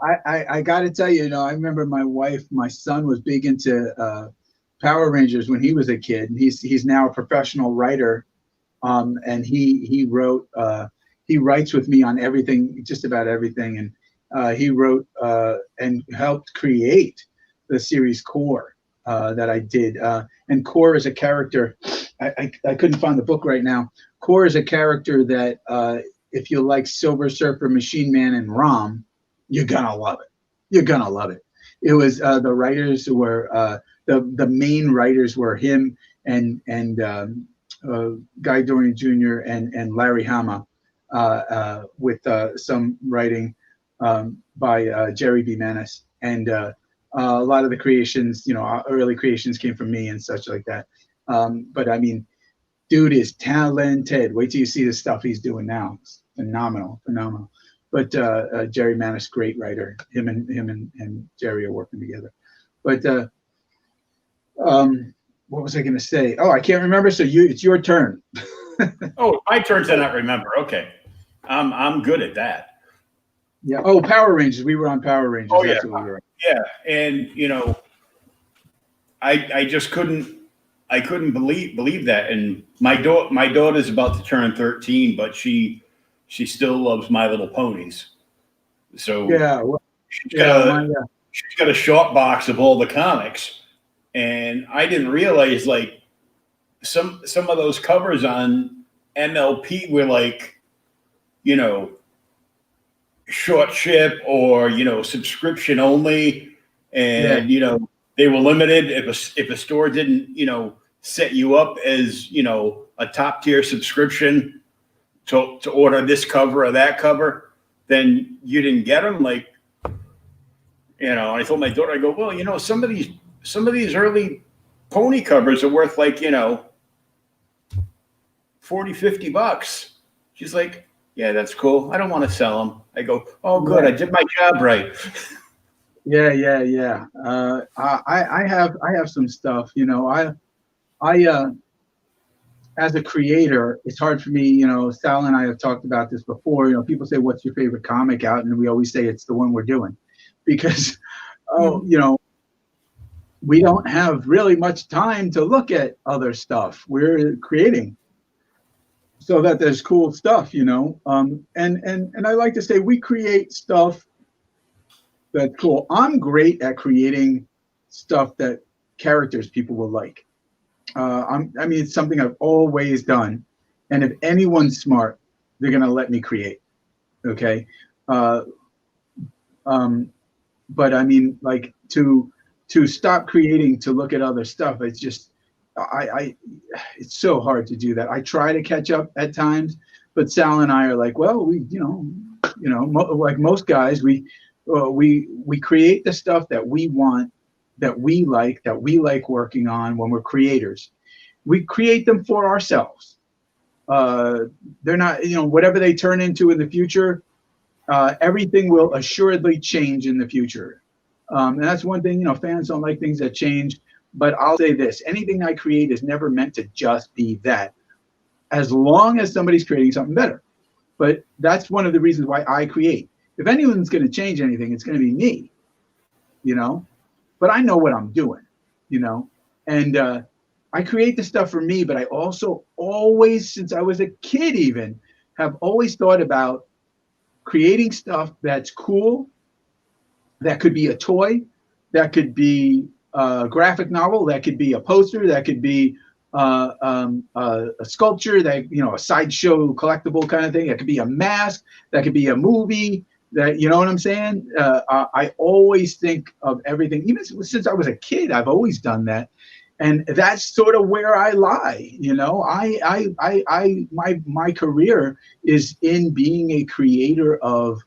I got to tell you, I remember my son was big into Power Rangers when he was a kid, and he's now a professional writer, and he writes with me on everything, just about everything, and he wrote and helped create the series Core that I did, and Core is a character. I couldn't find the book right now. Core is a character that if you like Silver Surfer, Machine Man, and Rom, you're gonna love it. You're gonna love it. It was the writers were the main writers were him and Guy Dorian Jr. and Larry Hama, with some writing by Jerry B. Manis, and a lot of the creations, early creations came from me and such like that. But I mean, dude is talented. Wait till you see the stuff he's doing now. It's phenomenal. But Jerry Manis, great writer. Him and Jerry are working together. But what was I going to say? Oh, I can't remember. So it's your turn. Oh, my turn to not remember. Okay, I'm good at that. Yeah. Oh, Power Rangers. We were on Power Rangers. Oh yeah. Yeah, and I just couldn't. I couldn't believe that. And my daughter's about to turn 13, but she still loves My Little Ponies. So yeah, she's got a short box of all the comics, and I didn't realize like some of those covers on MLP were like, short ship or subscription only, and they were limited. If a store didn't set you up as a top tier subscription to order this cover or that cover, then you didn't get them. Like, I told my daughter, I go, well, some of these early pony covers are worth like, $40, $50. She's like, yeah, that's cool. I don't want to sell them. I go, oh, good. I did my job right. Yeah. I have some stuff, I as a creator, it's hard for me, Sal and I have talked about this before. People say, what's your favorite comic out? And we always say it's the one we're doing, because, we don't have really much time to look at other stuff. We're creating so that there's cool stuff, and I like to say we create stuff that's cool. I'm great at creating stuff that characters people will like. It's something I've always done, and if anyone's smart, they're gonna let me create. Okay, but I mean, like to stop creating to look at other stuff, it's just it's so hard to do that. I try to catch up at times, but Sal and I are like, well, we like most guys, we create the stuff that we want, that we like working on. When we're creators, we create them for ourselves. They're not, whatever they turn into in the future, everything will assuredly change in the future. And that's one thing, fans don't like things that change. But I'll say this, anything I create is never meant to just be that, as long as somebody's creating something better. But that's one of the reasons why I create. If anyone's going to change anything, it's going to be me, but I know what I'm doing, and I create the stuff for me, but I also always, since I was a kid even, have always thought about creating stuff that's cool, that could be a toy, that could be a graphic novel, that could be a poster, that could be a sculpture, that a sideshow collectible kind of thing. That could be a mask, that could be a movie. That, you know what I'm saying? I always think of everything, even since I was a kid. I've always done that, and that's sort of where I lie. My career is in being a creator of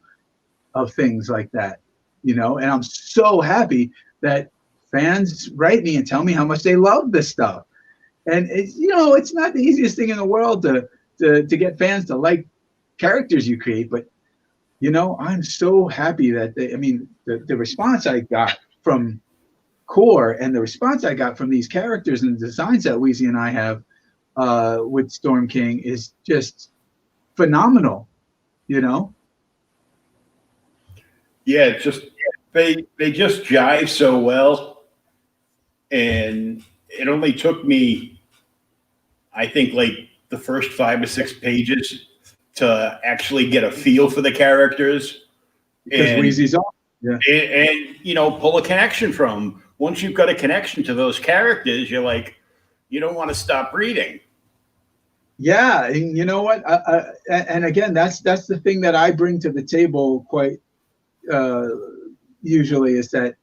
things like that. And I'm so happy that fans write me and tell me how much they love this stuff. And it's not the easiest thing in the world to get fans to like characters you create, but I'm so happy that the response I got from Core and the response I got from these characters and the designs that Weezy and I have with Storm King is just phenomenal. Yeah, it's just they just jive so well, and it only took me, I think, like the first 5 or 6 pages to actually get a feel for the characters, because Weezy's on, and pull a connection from. Once you've got a connection to those characters, you're like, you don't want to stop reading. Yeah, and you know what? And again, that's the thing that I bring to the table quite usually, is that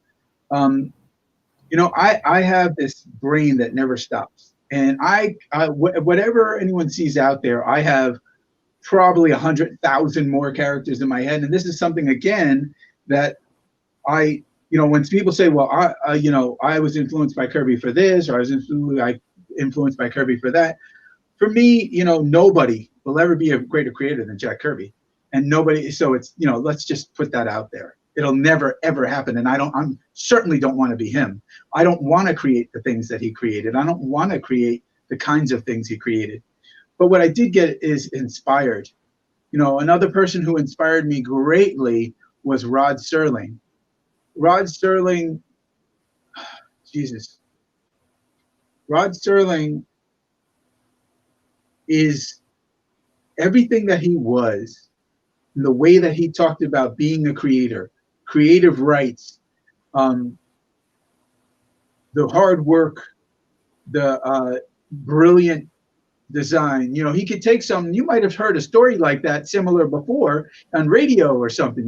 I have this brain that never stops, and whatever anyone sees out there, I have probably 100,000 more characters in my head. And this is something, again, that when people say, well, I was influenced by Kirby for this, or I was influenced by Kirby for that. For me, nobody will ever be a greater creator than Jack Kirby, and nobody. So it's, let's just put that out there. It'll never, ever happen. And I'm certainly don't want to be him. I don't want to create the things that he created. I don't want to create the kinds of things he created. But what I did get is inspired. Another person who inspired me greatly was Rod Serling. Rod Serling is everything that he was, the way that he talked about being a creator, creative rights, the hard work, the brilliant design. He could take some, you might have heard a story like that similar before on radio or something,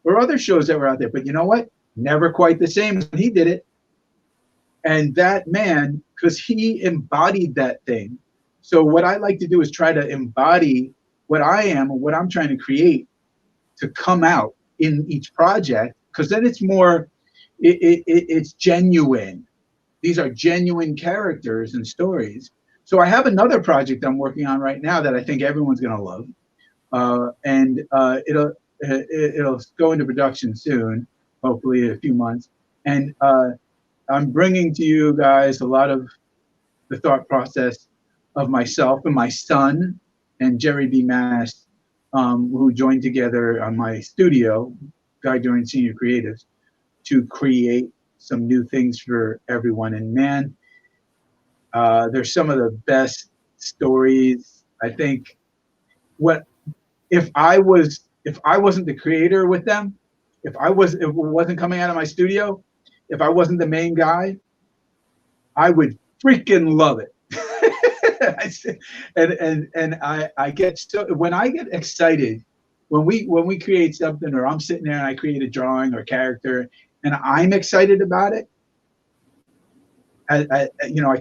or other shows that were out there. But you know what? Never quite the same when he did it. And that man, because he embodied that thing. So what I like to do is try to embody what I am and what I'm trying to create to come out in each project, because then it's more, it's genuine. These are genuine characters and stories. So I have another project I'm working on right now that I think everyone's going to love, and it'll go into production soon, hopefully in a few months. And I'm bringing to you guys a lot of the thought process of myself and my son and Jerry B. Mass, who joined together on my studio, Guy Dorian Senior Creatives, to create some new things for everyone. And man, there's some of the best stories. I think if I wasn't the creator with them, if it wasn't coming out of my studio, if I wasn't the main guy, I would freaking love it. and I get so, when I get excited, when we create something, or I'm sitting there and I create a drawing or character and I'm excited about it, I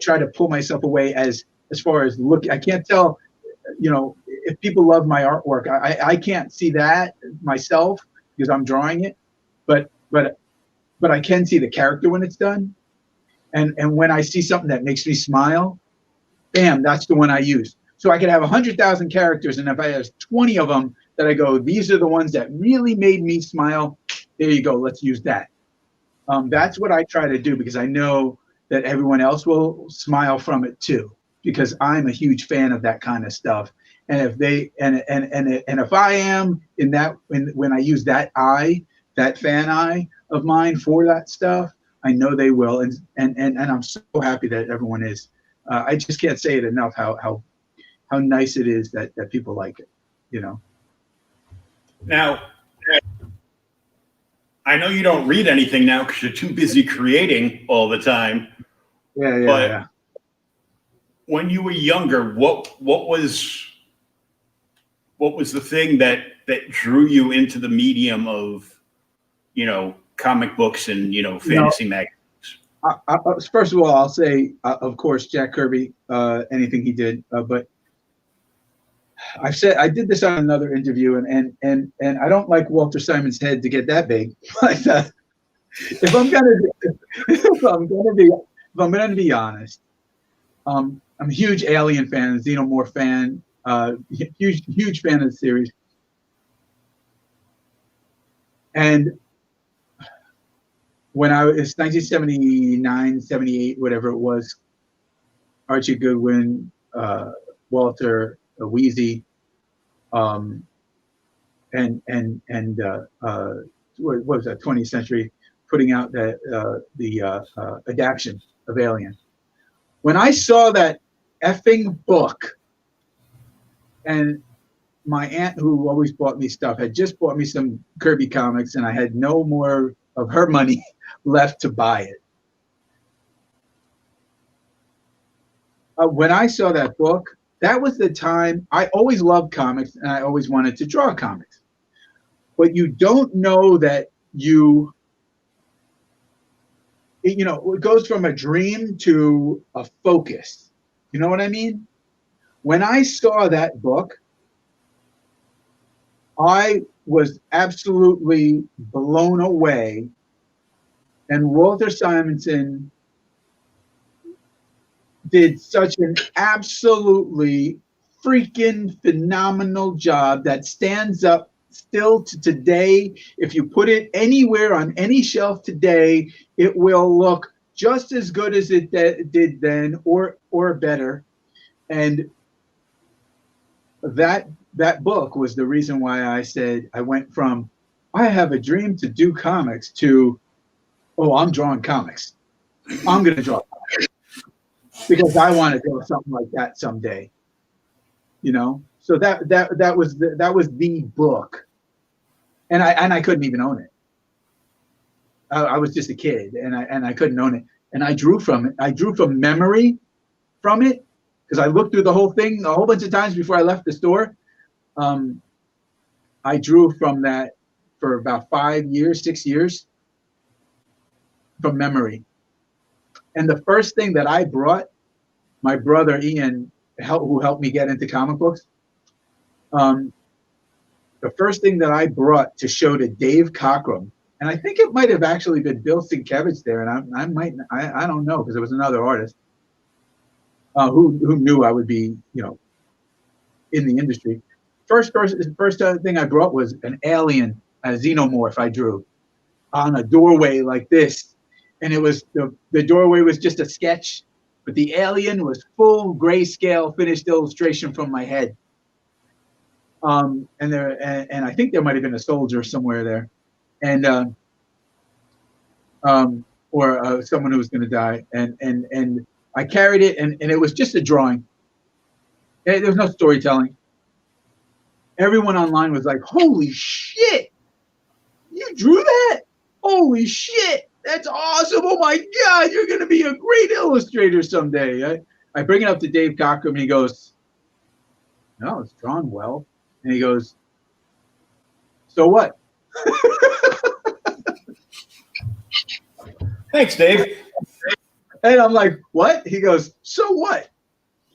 try to pull myself away as far as look. I can't tell, if people love my artwork. I can't see that myself because I'm drawing it, but I can see the character when it's done, and when I see something that makes me smile, bam, that's the one I use. So I could have 100,000 characters, and if I have 20 of them that I go, these are the ones that really made me smile, there you go, let's use that. That's what I try to do, because I know that everyone else will smile from it too, because I'm a huge fan of that kind of stuff. And if they and if I am in that, when I use that eye, that fan eye of mine for that stuff, I know they will. And I'm so happy that everyone is. I just can't say it enough how nice it is that people like it, you know. Now, I know you don't read anything now because you're too busy creating all the time. Yeah, But yeah. when you were younger, what was the thing that drew you into the medium of, comic books and fantasy magazines? First of all, I'll say, of course, Jack Kirby, anything he did. But I did this on another interview, and I don't like Walter Simon's head to get that big. But if I'm gonna be honest, I'm a huge Alien fan, Xenomorph fan, huge fan of the series. And when it's 1979, 78, whatever it was, Archie Goodwin, Walter Weezy, and what was that, 20th Century, putting out the adaptation of Alien. When I saw that effing book, and my aunt, who always bought me stuff, had just bought me some Kirby comics, and I had no more of her money left to buy it. When I saw that book, that was the time. I always loved comics, and I always wanted to draw comics. But you don't know that it goes from a dream to a focus. You know what I mean? When I saw that book, I was absolutely blown away. And Walter Simonson did such an absolutely freaking phenomenal job that stands up still to today. If you put it anywhere on any shelf today, it will look just as good as it did then, or better. And that book was the reason why I said I went from I have a dream to do comics to, oh, I'm drawing comics. I'm going to draw comics because I want to do something like that someday. So that was the book, and I couldn't even own it. I was just a kid, and I couldn't own it, and I drew from it. I drew from memory from it, because I looked through the whole thing a whole bunch of times before I left the store. I drew from that for about 6 years from memory. And the first thing that I brought, my brother Ian, who helped me get into comic books, the first thing that I brought to show to Dave Cockrum, and I think it might have actually been Bill Sienkiewicz there, and I don't know, because it was another artist who knew I would be, in the industry. First thing I brought was an alien, a xenomorph I drew on a doorway like this. And it was the doorway was just a sketch, but the alien was full grayscale finished illustration from my head. And I think there might have been a soldier somewhere there, and or someone who was going to die. And I carried it, and it was just a drawing. There was no storytelling. Everyone online was like, "Holy shit! You drew that? Holy shit! That's awesome! Oh my God, you're going to be a great illustrator someday." I bring it up to Dave Cockrum, and he goes, "No, it's drawn well." And he goes, "So what?" Thanks, Dave. And I'm like, "What?" He goes, "So what?"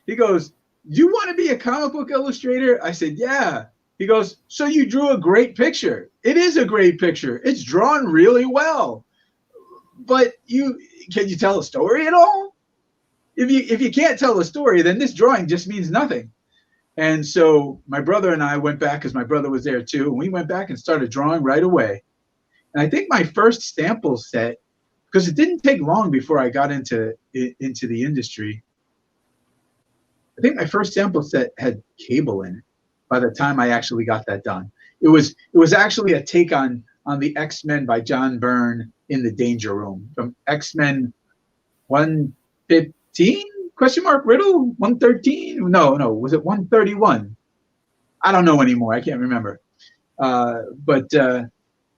He goes, "You want to be a comic book illustrator?" I said, "Yeah." He goes, "So you drew a great picture." It is a great picture. It's drawn really well. But can you tell a story at all? If you can't tell a story, then this drawing just means nothing. And so my brother and I went back, because my brother was there too, and we went back and started drawing right away. And I think my first sample set because it didn't take long before I got into the industry. I think my first sample set had cable in it by the time I actually got that done. It was actually a take on the X-Men by John Byrne in the Danger Room from X-Men 115 ? Riddle 113? No, was it 131? I don't know anymore. I can't remember.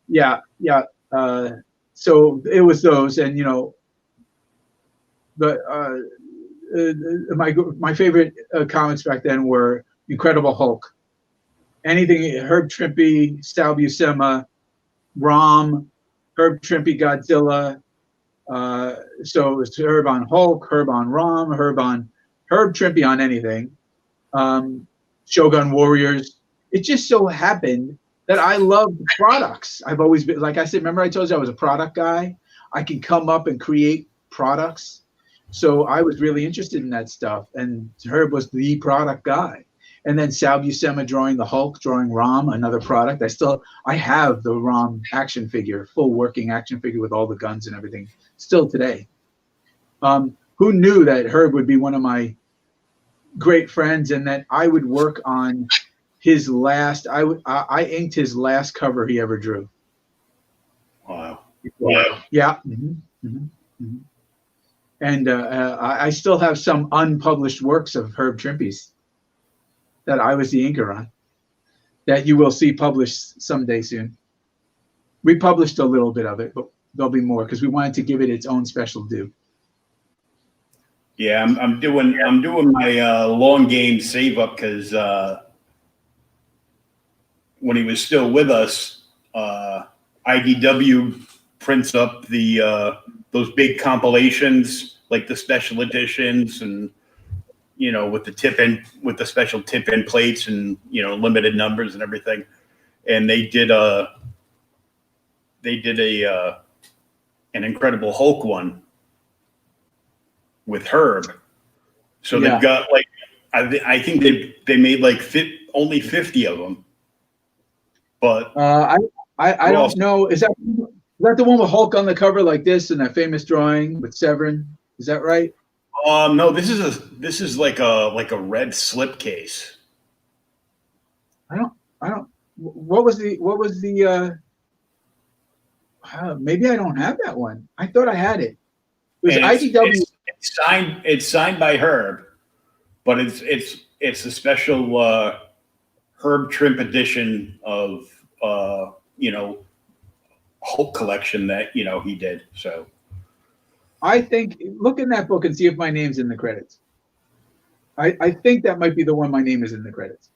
Yeah. So it was those, and my favorite comics back then were Incredible Hulk. Anything Herb Trimpe, Sal Buscema, Rom, Herb Trimpe, Godzilla. So it's Herb on Hulk, Herb on Rom, Herb Trimpe on anything. Shogun Warriors. It just so happened that I loved products. I've always been, like I said, remember I told you I was a product guy? I can come up and create products. So I was really interested in that stuff. And Herb was the product guy. And then Sal Buscema drawing the Hulk, drawing Rom, another product. I have the Rom action figure, full working action figure with all the guns and everything, still today. Who knew that Herb would be one of my great friends and that I would work on his last, I inked his last cover he ever drew. Wow. Yeah. And I still have some unpublished works of Herb Trimpe's that I was the inker on, that you will see published someday soon. We published a little bit of it, but there'll be more because we wanted to give it its own special due. Yeah, I'm doing my long game save up because when he was still with us, IDW prints up the those big compilations, like the special editions, and with the special tip in plates and limited numbers and everything. And they did an Incredible Hulk one with Herb. So they've got like I think they made like only 50 of them. But I don't know. Is that the one with Hulk on the cover like this and that famous drawing with Severin? Is that right? No, this is like a red slipcase. I don't. What was the? Maybe I don't have that one. I thought I had it. It was IDW. It's signed by Herb, but it's a special Herb Trimpe edition of Hulk collection that he did. So I think look in that book and see if my name's in the credits. I think that might be the one my name is in the credits.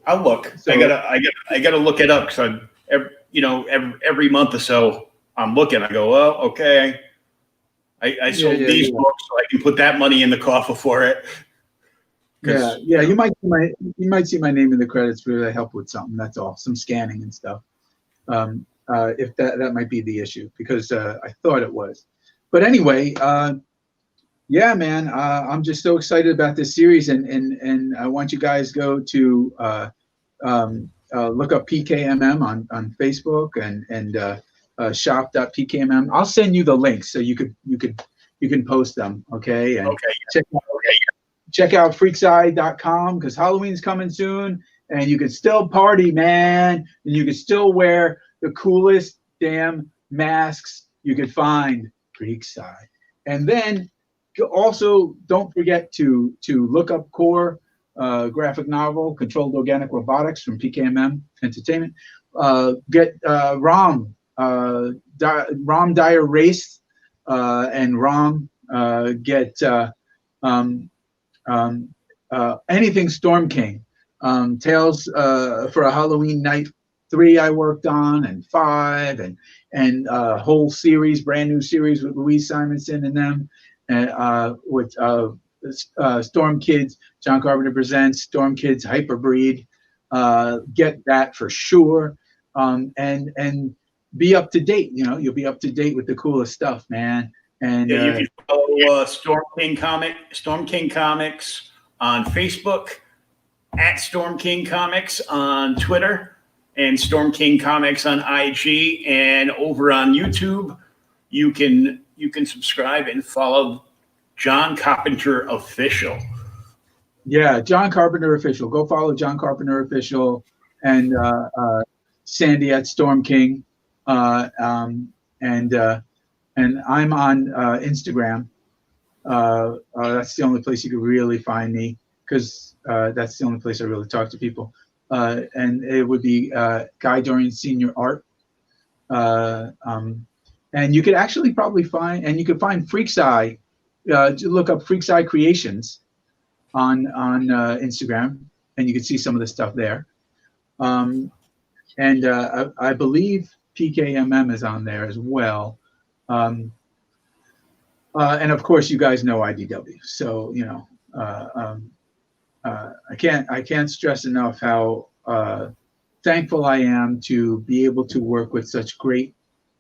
I'll look. So, I gotta look it up because every month or so I'm looking. I go, well, okay. I sold these books, so I can put that money in the coffer for it. Yeah. You might see my name in the credits for the help with something. That's all, some scanning and stuff. If that might be the issue, because I thought it was. But anyway, yeah, man, I'm just so excited about this series, and I want you guys go to look up PKMM on Facebook and shop.pkmm. I'll send you the links so you can post them. Okay. And check out freakseye.com because Halloween's coming soon, and you can still party, man, and you can still wear the coolest damn masks you could find. Freakseye. And then also don't forget to look up Core graphic novel, Controlled Organic Robotics from PKMM Entertainment. Get Rom Dire Race and Rom get anything Storm King. Tales for a Halloween Night 3 I worked on, and 5, and a whole series, brand new series with Louise Simonson and them, and with Storm Kids. John Carpenter presents Storm Kids Hyperbreed. Get that for sure, and be up to date. You'll be up to date with the coolest stuff, man. And you can follow Storm King Comics on Facebook, at Storm King Comics on Twitter, and Storm King Comics on IG, and over on YouTube. you can subscribe and follow John Carpenter Official. Yeah, John Carpenter Official. Go follow John Carpenter Official and Sandy at Storm King, and I'm on Instagram. That's the only place you can really find me, because that's the only place I really talk to people. And it would be Guy Dorian Senior Art. And you could actually probably find, and you could find Freak's Eye. Look up Freak's Eye Creations on Instagram, and you can see some of the stuff there. And I believe PKMM is on there as well. And of course, you guys know IDW. So I can't stress enough how thankful I am to be able to work with such great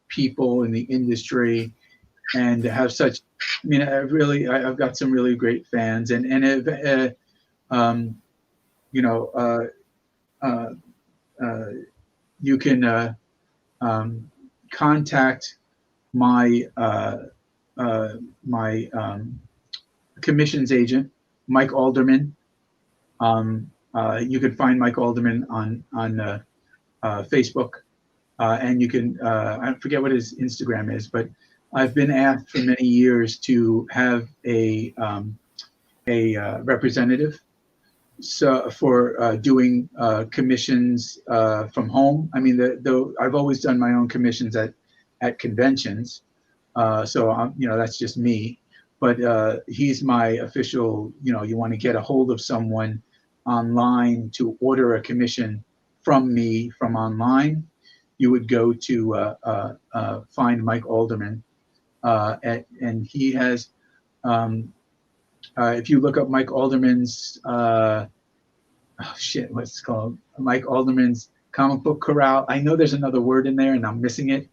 people in the industry, and to have such. I mean, I've got some really great fans, and you can contact my commissions agent, Mike Alderman. You can find Mike Alderman on Facebook, and you can I forget what his Instagram is, but I've been asked for many years to have a representative, so for doing commissions from home. I mean, I've always done my own commissions at conventions, so that's just me. But he's my official. You want to get a hold of someone online to order a commission from me from online, you would go to find Mike Alderman, and he has. If you look up Mike Alderman's, what's it called? Mike Alderman's Comic Book Corral. I know there's another word in there, and I'm missing it.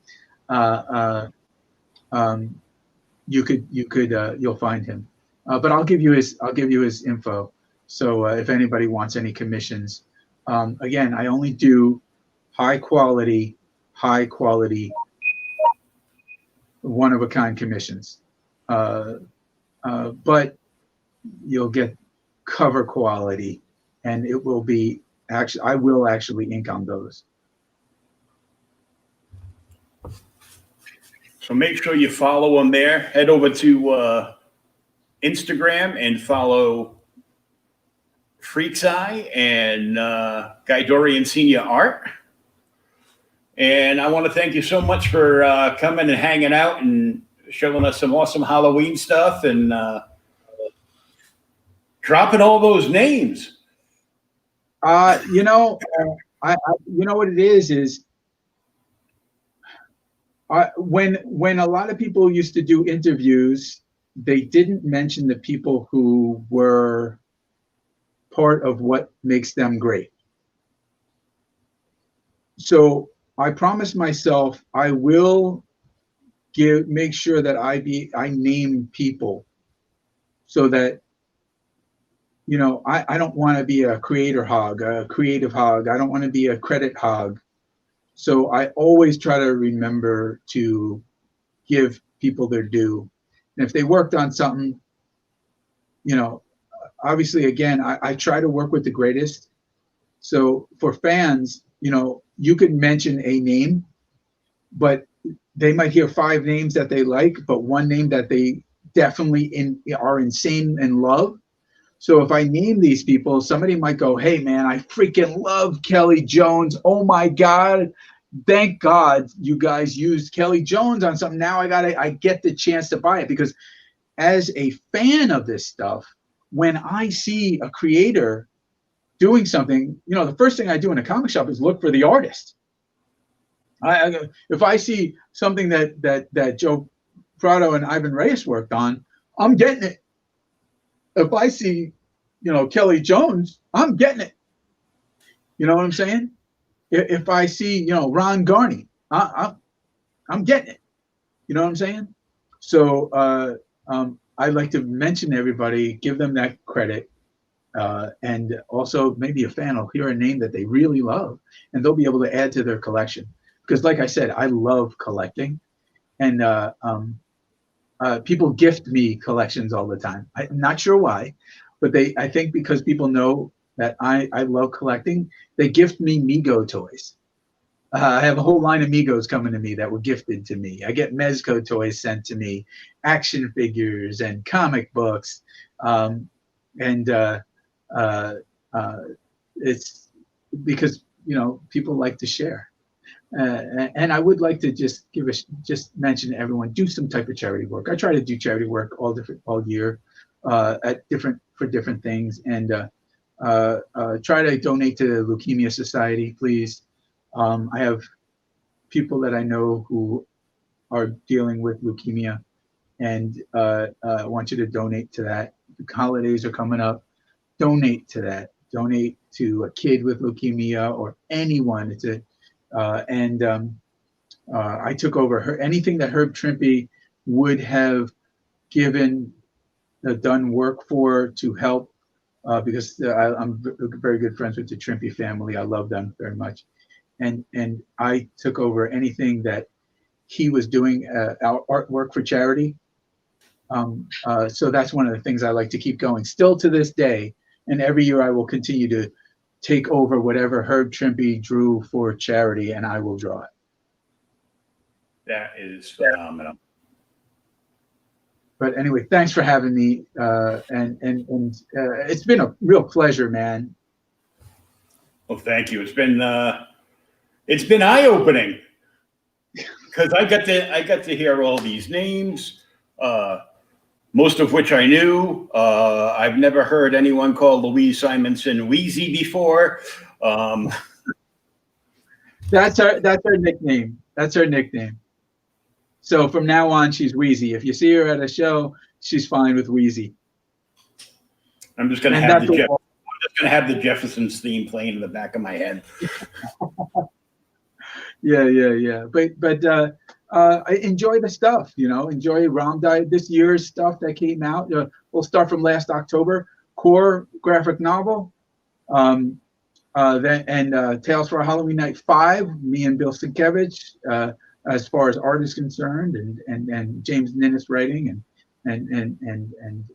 You'll find him. But I'll give you his info. So if anybody wants any commissions, again, I only do high quality, one of a kind commissions. But you'll get cover quality, and it will be I will actually ink on those. So make sure you follow him there. Head over to Instagram and follow Freak's Eye and Guy Dorian Senior Art. And I want to thank you so much for coming and hanging out and showing us some awesome Halloween stuff and dropping all those names. You know what it is when a lot of people used to do interviews, they didn't mention the people who were part of what makes them great. So I promised myself I will make sure that I name people, so that I don't want to be a creator hog, a creative hog. I don't want to be a credit hog. So I always try to remember to give people their due. And if they worked on something, obviously, again, I try to work with the greatest. So for fans, you could mention a name, but they might hear 5 names that they like, but one name that they definitely are insane and love. So if I name these people, somebody might go, "Hey man, I freaking love Kelly Jones. Oh my God. Thank God you guys used Kelly Jones on something. Now I get the chance to buy it." Because as a fan of this stuff, when I see a creator doing something, the first thing I do in a comic shop is look for the artist. If I see something that Joe Prado and Ivan Reyes worked on, I'm getting it. If I see, Kelly Jones, I'm getting it. You know what I'm saying? If I see, Ron Garney, I'm getting it. You know what I'm saying? So I like to mention everybody, give them that credit, and also maybe a fan will hear a name that they really love, and they'll be able to add to their collection. Because, like I said, I love collecting, and people gift me collections all the time. I'm not sure why, but I think because people know that I love collecting, they gift me Mego toys. I have a whole line of Migos coming to me that were gifted to me. I get Mezco toys sent to me, action figures and comic books, and it's because people like to share. And I would like to just mention to everyone, do some type of charity work. I try to do charity work all year, for different things, and try to donate to the Leukemia Society, please. I have people that I know who are dealing with leukemia, and I want you to donate to that. The holidays are coming up. Donate to that. Donate to a kid with leukemia or anyone. I took over anything that Herb Trimpe would have done work for to help, because I'm very good friends with the Trimpe family. I love them very much. And I took over anything that he was doing, artwork for charity. So that's one of the things I like to keep going still to this day. And every year I will continue to take over whatever Herb Trimpe drew for charity, and I will draw it. That is phenomenal. But anyway, thanks for having me. And it's been a real pleasure, man. Well, thank you. It's been eye-opening because I got to hear all these names, most of which I knew. I've never heard anyone call Louise Simonson Wheezy before. That's her nickname. That's her nickname. So from now on, she's Wheezy. If you see her at a show, she's fine with Wheezy. I'm just gonna have the Jeffersons theme playing in the back of my head. Yeah. But I enjoy the stuff, enjoy Rom Diet, this year's stuff that came out. We'll start from last October. Core graphic novel. Then Tales for a Halloween Night 5, me and Bill Sienkiewicz, as far as art is concerned, and James Ninnis writing, and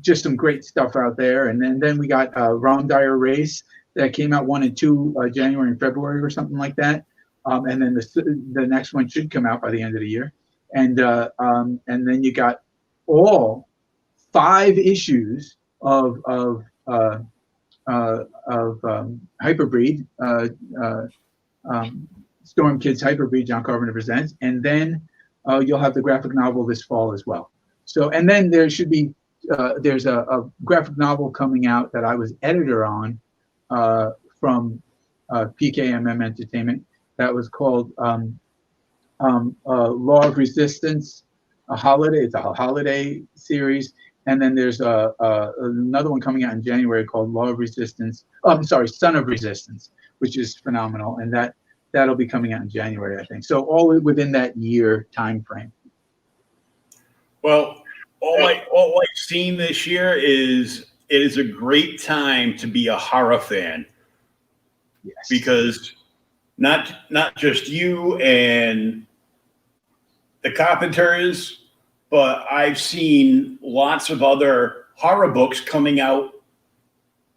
just some great stuff out there. And then we got Rom Dyer Race that came out 1 and 2 January and February or something like that. And then the next one should come out by the end of the year. And then you got all 5 issues of Hyperbreed, Storm Kids Hyperbreed, John Carpenter Presents, and then you'll have the graphic novel this fall as well. So, and then there should be there's a graphic novel coming out that I was editor on from PKMM Entertainment that was called Law of Resistance, It's a holiday series. And then there's another one coming out in January called Son of Resistance, which is phenomenal. And that'll be coming out in January, I think. So all within that year time frame. Well, all I've seen this year is it is a great time to be a horror fan. Yes. Because not just you and the Carpenters, but I've seen lots of other horror books coming out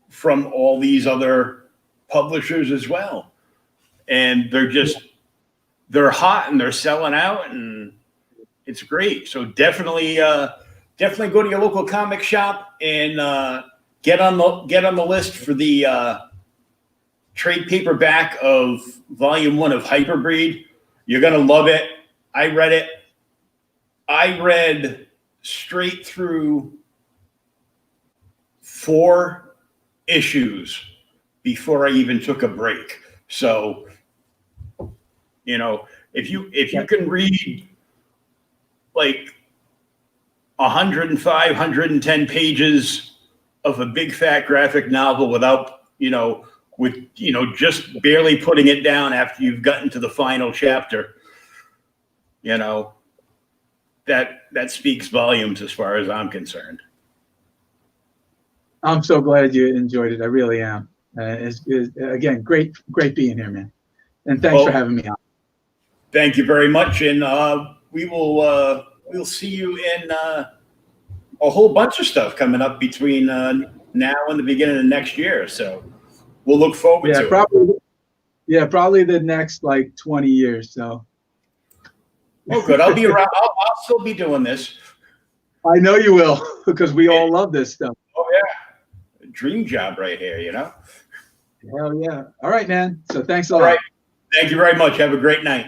from all these other publishers as well. And they're hot and they're selling out, and it's great. So definitely go to your local comic shop and get on the list for the trade paperback of Volume 1 of Hyperbreed. You're going to love it. I read it. I read straight through 4 issues before I even took a break. So, if you can read like 105, 110 pages of a big fat graphic novel without, just barely putting it down after you've gotten to the final chapter, that speaks volumes as far as I'm concerned. I'm so glad you enjoyed it. I really am. It's again, great being here, man. And thanks for having me on. Thank you very much. And we'll see you in a whole bunch of stuff coming up between now and the beginning of next year. So we'll look forward to it. Yeah, probably the next like 20 years. So. Oh, good. I'll be around. I'll still be doing this. I know you will, because we all love this stuff. Oh yeah, dream job right here. Hell yeah. All right, man. So thanks a lot. All right. Thank you very much. Have a great night.